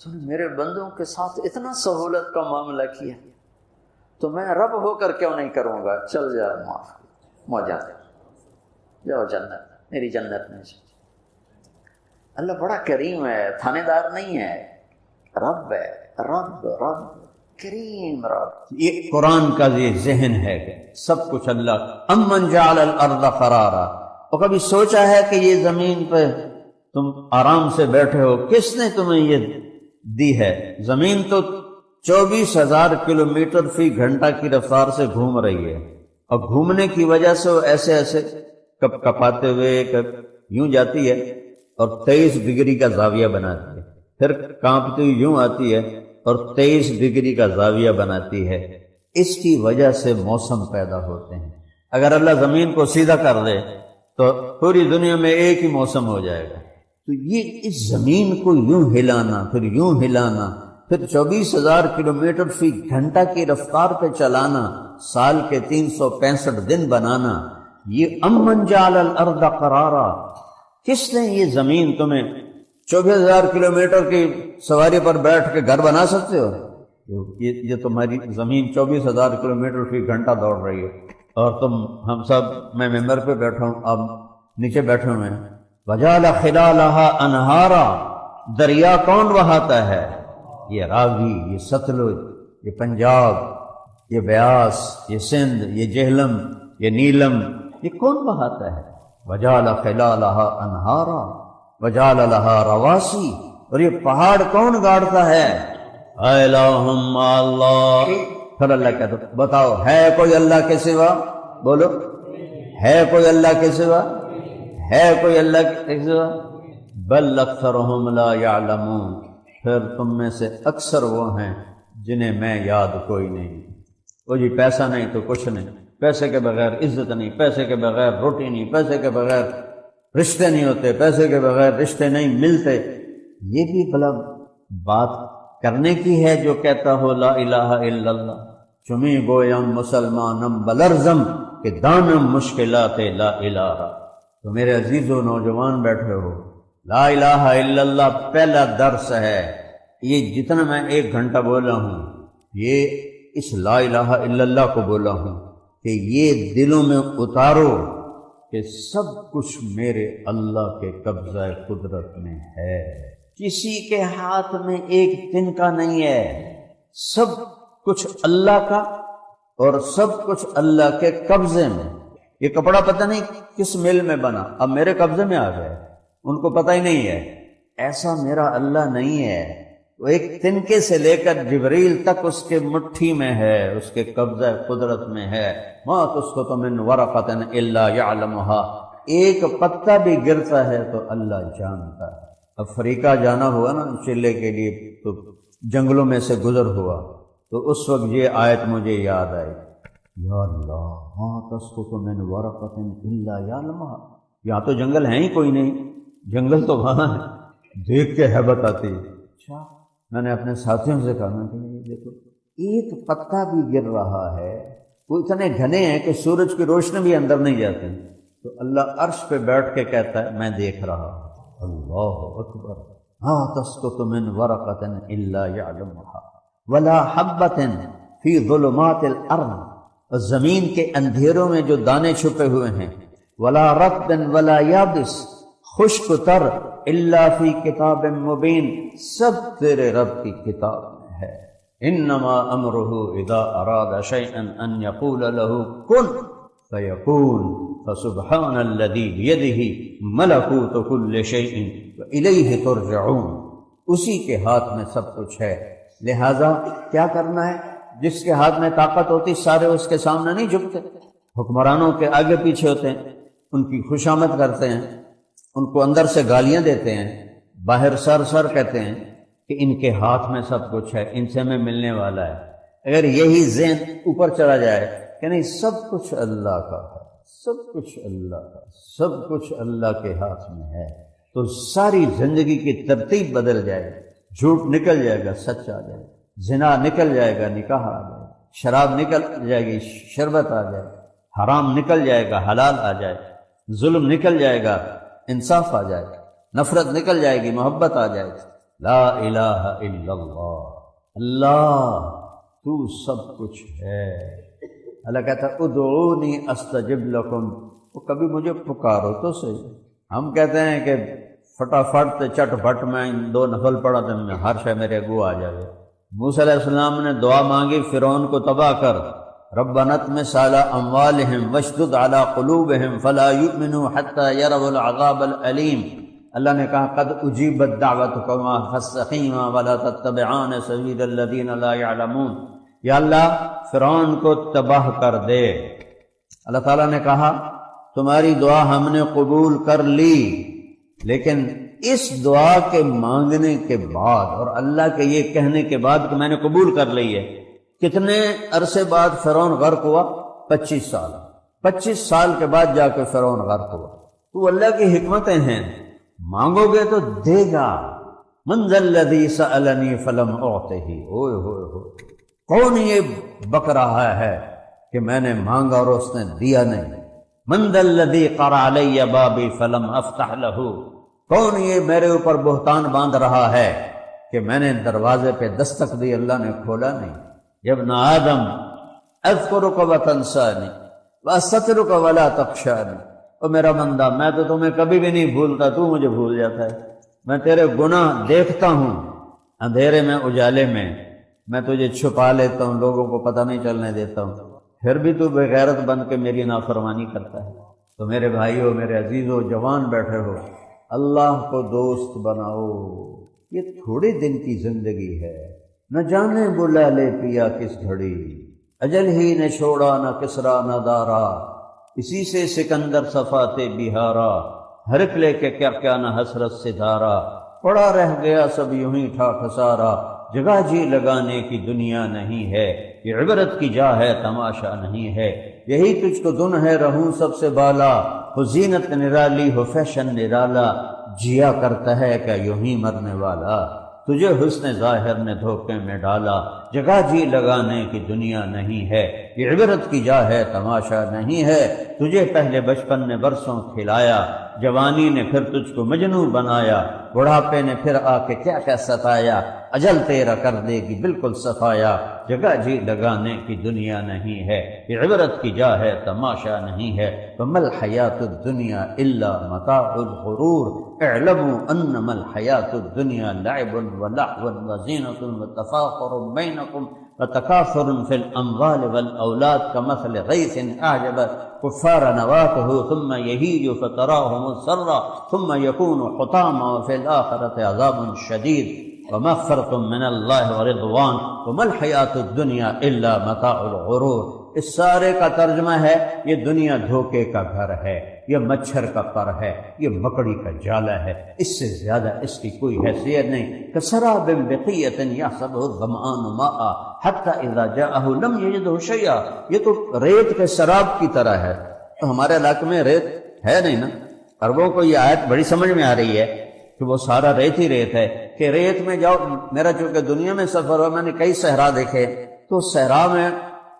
A: تو نے میرے بندوں کے ساتھ اتنا سہولت کا معاملہ کیا، تو میں رب ہو کر کیوں نہیں کروں گا؟ چل جا معاف، موجہ جاؤ جنت، میری جنت میں. اللہ بڑا کریم ہے، تھانے دار نہیں ہے، رب ہے، رب کریم رب.
C: یہ قرآن کا یہ ذہن ہے کہ سب کچھ اللہ. امن جعل الارض قرارا، اور کبھی سوچا ہے کہ یہ زمین پہ تم آرام سے بیٹھے ہو، کس نے تمہیں یہ دی ہے؟ زمین تو 24,000 کلومیٹر فی گھنٹہ کی رفتار سے گھوم رہی ہے، اور گھومنے کی وجہ سے وہ ایسے ایسے کب کپاتے ہوئے کب یوں جاتی ہے اور 23 ڈگری کا زاویہ بناتی ہے، پھر کانپتی ہوئی یوں آتی ہے اور 23 ڈگری کا زاویہ بناتی ہے. اس کی وجہ سے موسم پیدا ہوتے ہیں. اگر اللہ زمین کو سیدھا کر دے تو پوری دنیا میں ایک ہی موسم ہو جائے گا. تو یہ اس زمین کو یوں ہلانا، پھر یوں ہلانا، پھر 24,000 کلومیٹر فی گھنٹہ کی رفتار پہ چلانا، سال کے 365 دن بنانا، یہ امن جعل الارض قرارا. کس نے یہ زمین تمہیں 24,000 کلومیٹر کی سواری پر بیٹھ کے گھر بنا سکتے ہو؟ یہ تمہاری زمین 24,000 کلومیٹر فی گھنٹہ دوڑ رہی ہے، اور تم ہم سب، میں ممبر پہ بیٹھا ہوں، اب نیچے بیٹھے ہوئے ہیں. وجعل خلالها انہارا، دریا کون بہاتا ہے؟
B: یہ راوی، یہ ستلج، یہ پنجاب، یہ بیاس، یہ سندھ، یہ جہلم، یہ نیلم، یہ کون بہاتا ہے؟ وجعل خلالہا انہارا وجعل لہا رواسی، اور یہ پہاڑ کون گاڑتا ہے؟ الہم مع اللہ۔ پھر اللہ کہتا بتاؤ ہے کوئی اللہ کے سوا؟ بولو ہے کوئی اللہ کے سوا؟ ہے کوئی اللہ کے سوا؟ بل اکثرہم لا یعلمون، پھر تم میں سے اکثر وہ ہیں جنہیں میں یاد کوئی نہیں۔ وہ جی پیسہ نہیں تو کچھ نہیں، پیسے کے بغیر عزت نہیں، پیسے کے بغیر روٹی نہیں، پیسے کے بغیر رشتے نہیں ہوتے، پیسے کے بغیر رشتے نہیں ملتے۔ یہ بھی بلا بات کرنے کی ہے جو کہتا ہو لا الہ الا اللہ، چمی گویم مسلمانم بلرزم کہ دانم مشکلات لا الہ۔ تو میرے عزیز و نوجوان بیٹھے ہو، لا الہ الا اللہ پہلا درس ہے۔ یہ جتنا میں 1 گھنٹہ بولا ہوں یہ اس لا الہ الا اللہ کو بولا ہوں کہ یہ دلوں میں اتارو کہ سب کچھ میرے اللہ کے قبضہ قدرت میں ہے، کسی کے ہاتھ میں ایک دن کا نہیں ہے، سب کچھ اللہ کا اور سب کچھ اللہ کے قبضے میں۔ یہ کپڑا پتہ نہیں کس مل میں بنا، اب میرے قبضے میں آ گئے، ان کو پتہ ہی نہیں ہے۔ ایسا میرا اللہ نہیں ہے، وہ ایک تنکے سے لے کر جبریل تک اس کے مٹھی میں ہے، اس کے قبضہ قدرت میں ہے۔ ما تسقط من ورقۃ الا یعلمها، ایک پتا بھی گرتا ہے تو اللہ جانتا ہے۔ افریقہ جانا ہوا نا چلے کے لیے تو جنگلوں میں سے گزر ہوا تو اس وقت یہ آیت مجھے یاد آئی، یا اللہ ما تسقط من ورقۃ الا یعلمها۔ یہاں تو جنگل ہیں ہی کوئی نہیں، جنگل تو وہاں ہے، دیکھ کے ہیبت آتی ہے۔ اچھا میں نے اپنے ساتھیوں سے کہا کہ یہ دیکھو ایک پتا بھی گر رہا ہے، وہ اتنے گھنے ہیں کہ سورج کی روشنی بھی اندر نہیں جاتی، تو اللہ عرش پہ بیٹھ کے کہتا ہے میں دیکھ رہا ہوں۔ اللہ اکبر۔ ما تسقط من ورقۃ الا یعلمها ولا حبۃ فی ظلمات الارض، اور زمین کے اندھیروں میں جو دانے چھپے ہوئے ہیں، ولا رطب ولا یابس، خشک تر، الا فی کتاب مبین، سب تیرے رب کی کتاب میں ہے۔ انما امرہ اذا اراد شیئا ان یقول له کن فیکون، فسبحان الذی بیدہ ملکوت کل شیء والیہ ترجعون، اسی کے ہاتھ میں سب کچھ ہے۔ لہذا کیا کرنا ہے؟ جس کے ہاتھ میں طاقت ہوتی سارے اس کے سامنے نہیں جھکتے، حکمرانوں کے آگے پیچھے ہوتے ہیں، ان کی خوشامد کرتے ہیں، ان کو اندر سے گالیاں دیتے ہیں، باہر سر سر کہتے ہیں کہ ان کے ہاتھ میں سب کچھ ہے، ان سے میں ملنے والا ہے۔ اگر یہی ذہن اوپر چلا جائے کہ نہیں سب کچھ اللہ کا ہے، سب کچھ اللہ کا، سب کچھ اللہ کے ہاتھ میں ہے، تو ساری زندگی کی ترتیب بدل جائے گی، جھوٹ نکل جائے گا، سچ آ جائے گا، زنا نکل جائے گا، نکاح آ جائے گا، شراب نکل جائے گی، شربت آ جائے گا، حرام نکل جائے گا، حلال آ جائے گا، ظلم نکل جائے گا، انصاف آ جائے گا، نفرت نکل جائے گی، محبت آ جائے گی۔ لا الہ الا اللہ، اللہ تو سب کچھ ہے۔ اللہ کہتا ہے ادعونی استجب لکم، تو کبھی مجھے پکارو تو صحیح۔ ہم کہتے ہیں کہ فٹافٹ چٹ بٹ میں 2 نفل پڑھا تو ہر شے میرے اگو آ جائے۔ موسیٰ علیہ السلام نے دعا مانگی فرعون کو تباہ کر، ربنا اطمس علی اموالہم واشدد علی قلوبہم فلا یؤمنوا حتی یروا العذاب العلیم۔ اللہ نے کہا قد اجیبت دعوتکما فاستقیما ولا تتبعان سبیل الذین لا یعلمون۔ یا اللہ فرعون کو تباہ کر دے۔ اللہ تعالیٰ نے کہا تمہاری دعا ہم نے قبول کر لی، لیکن اس دعا کے مانگنے کے بعد اور اللہ کے یہ کہنے کے بعد کہ میں نے قبول کر لی ہے، کتنے عرصے بعد فرعون غرق ہوا؟ 25 سال۔ 25 سال کے بعد جا کے فرعون غرق ہوا۔ تو اللہ کی حکمتیں ہیں، مانگو گے تو دے گا۔ من ذا الذی سألنی فلم اعطہ، اوئے ہوئے ہوئے، کون یہ بک رہا ہے کہ میں نے مانگا اور اس نے دیا نہیں؟ من ذا الذی قرع علی بابی فلم افتح لہ، کون یہ میرے اوپر بہتان باندھ رہا ہے کہ میں نے دروازے پہ دستک دی اللہ نے کھولا نہیں؟ یا ابن آدم اذکرک وتنسانی واستترک ولا تخشانی، او میرا بندہ میں تو تمہیں کبھی بھی نہیں بھولتا، تو مجھے بھول جاتا ہے۔ میں تیرے گناہ دیکھتا ہوں، اندھیرے میں اجالے میں تجھے چھپا لیتا ہوں، لوگوں کو پتہ نہیں چلنے دیتا ہوں، پھر بھی تو بغیرت بن کے میری نافرمانی کرتا ہے۔ تو میرے بھائیو، میرے عزیزو، جوان بیٹھے ہو، اللہ کو دوست بناؤ، یہ تھوڑے دن کی زندگی ہے، نہ جانے بلا لے پیا کس گھڑی، اجل ہی نے چھوڑا نہ کسرا نہ دارا، اسی سے سکندر صفاتے بہارا، ہرکلے کے کیا کیا نہ حسرت ستارہ، پڑا رہ گیا سب یوں ہی ٹھاٹھ سارا، جگہ جی لگانے کی دنیا نہیں ہے، یہ عبرت کی جا ہے تماشا نہیں ہے، یہی تجھ کو دن ہے رہوں سب سے بالا، ہو زینت نرالی ہو فیشن نرالا، جیا کرتا ہے کیا یوں ہی مرنے والا، تجھے حسن ظاہر نے دھوکے میں ڈالا، جگہ جی لگانے کی دنیا نہیں ہے، یہ عبرت کی جا ہے تماشا نہیں ہے، تجھے پہلے بچپن نے برسوں کھلایا، جوانی نے پھر تجھ کو مجنوں بنایا، بڑھاپے نے پھر آ کے کیا کیا ستایا، اجل تیرا کر دے گی بالکل صفایا، جگہ جی لگانے کی دنیا نہیں ہے، یہ عبرت کی جا ہے تماشا نہیں ہے، وَمَا الْحَيَاةُ الدُّنْيَا إِلَّا مَتَاعُ الْغُرُورِ اعْلَمُوا أَنَّمَا الْحَيَاةُ الدُّنْيَا لَعِبٌ وَلَهْوٌ وَزِينَةٌ وَتَفَاخُرٌ بَيْنَكُمْ وَتَكَاثُرٌ فِي الْأَمْوَالِ وَالْأَوْلَادِ كَمَثَلِ غَيْثٍ أَعْجَبَ الكُّفَّارَ نَبَاتُهُ ثُمَّ يَهِيجُ فَتَرَاهُ مُصْفَرًّا ثُمَّ يَكُونُ حُطَامًا وَفِي الْآخِرَةِ عَذَابٌ شَدِيدٌ وَمَغْفِرَةٌ مِّنَ اللَّهِ وَرِضْوَانٌ وَمَا الْحَيَاةُ الدُّنْيَا إِلَّا مَتَاعُ الْغُرُورِ۔ اس سارے کا ترجمہ ہے یہ دنیا دھوکے کا گھر ہے، یہ مچھر کا پر ہے، یہ مکڑی کا جالا ہے، اس سے زیادہ اس کی کوئی حیثیت نہیں۔ کسراب بقیۃ یحسبہ الظمآن ماء حتی اذا جاءہ لم یجدہ شیئا، یہ تو ریت کے سراب کی طرح ہے۔ تو ہمارے علاقے میں ریت ہے نہیں نا، عربوں کو یہ آیت بڑی سمجھ میں آ رہی ہے کہ وہ سارا ریت ہی ریت ہے، کہ ریت میں جاؤ۔ میرا چونکہ دنیا میں سفر ہوا، میں نے کئی صحرا دیکھے، تو صحرا میں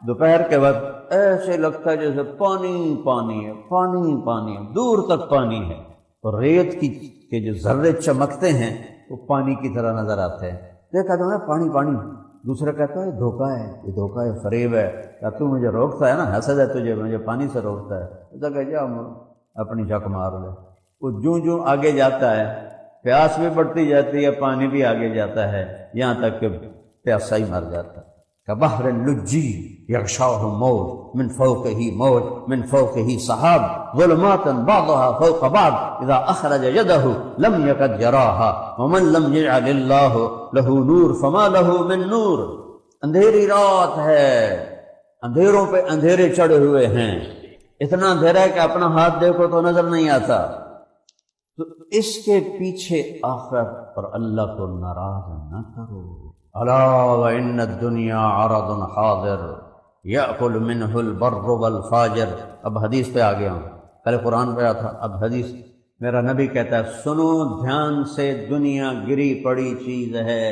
B: دوپہر کے وقت ایسے لگتا ہے جیسے پانی پانی ہے، پانی پانی ہے، دور تک پانی ہے، تو ریت کی کے جو ذرے چمکتے ہیں وہ پانی کی طرح نظر آتے ہیں۔ دیکھا تو میں پانی پانی، دوسرا کہتا ہے یہ دھوکہ ہے، یہ دھوکہ ہے، فریب ہے، کیا تو مجھے روکتا ہے نا، حسد ہے تجھے، مجھے پانی سے روکتا ہے، تو کہ جا اپنی جھک مار لے۔ وہ جوں آگے جاتا ہے پیاس بھی بڑھتی جاتی ہے، پانی بھی آگے جاتا ہے، یہاں تک کہ پیاسا ہی مر جاتا ہے۔ كبحر لجي يغشاه موج من فوقه موج من فوقه سحاب ظلمات بعضها فوق بعض إذا أخرج يده لم يكد يراها ومن لم يجعل الله له نور فما له من نور۔ اندھیری رات ہے، اندھیروں پہ اندھیرے چڑھے ہوئے ہیں، اتنا اندھیرا ہے کہ اپنا ہاتھ دیکھو تو نظر نہیں آتا، تو اس کے پیچھے آخر پر اللہ کو ناراض نہ کرو۔ الا وان الدنیا عرض حاضر یاکل منہ البر والفاجر۔ اب حدیث پہ آ گیا ہوں، پہلے قرآن پہ آیا تھا، اب حدیث۔ میرا نبی کہتا ہے سنو دھیان سے، دنیا گری پڑی چیز ہے،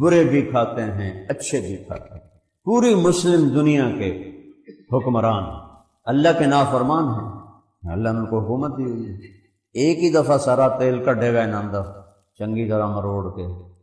B: برے بھی کھاتے ہیں اچھے بھی کھاتے ہیں۔ پوری مسلم دنیا کے حکمران اللہ کے نافرمان ہیں، اللہ نے ان کو حکومت دی ہوئی ہے، ایک ہی دفعہ سارا تیل کڈے گا انعام دفع چنگی طرح مروڑ کے،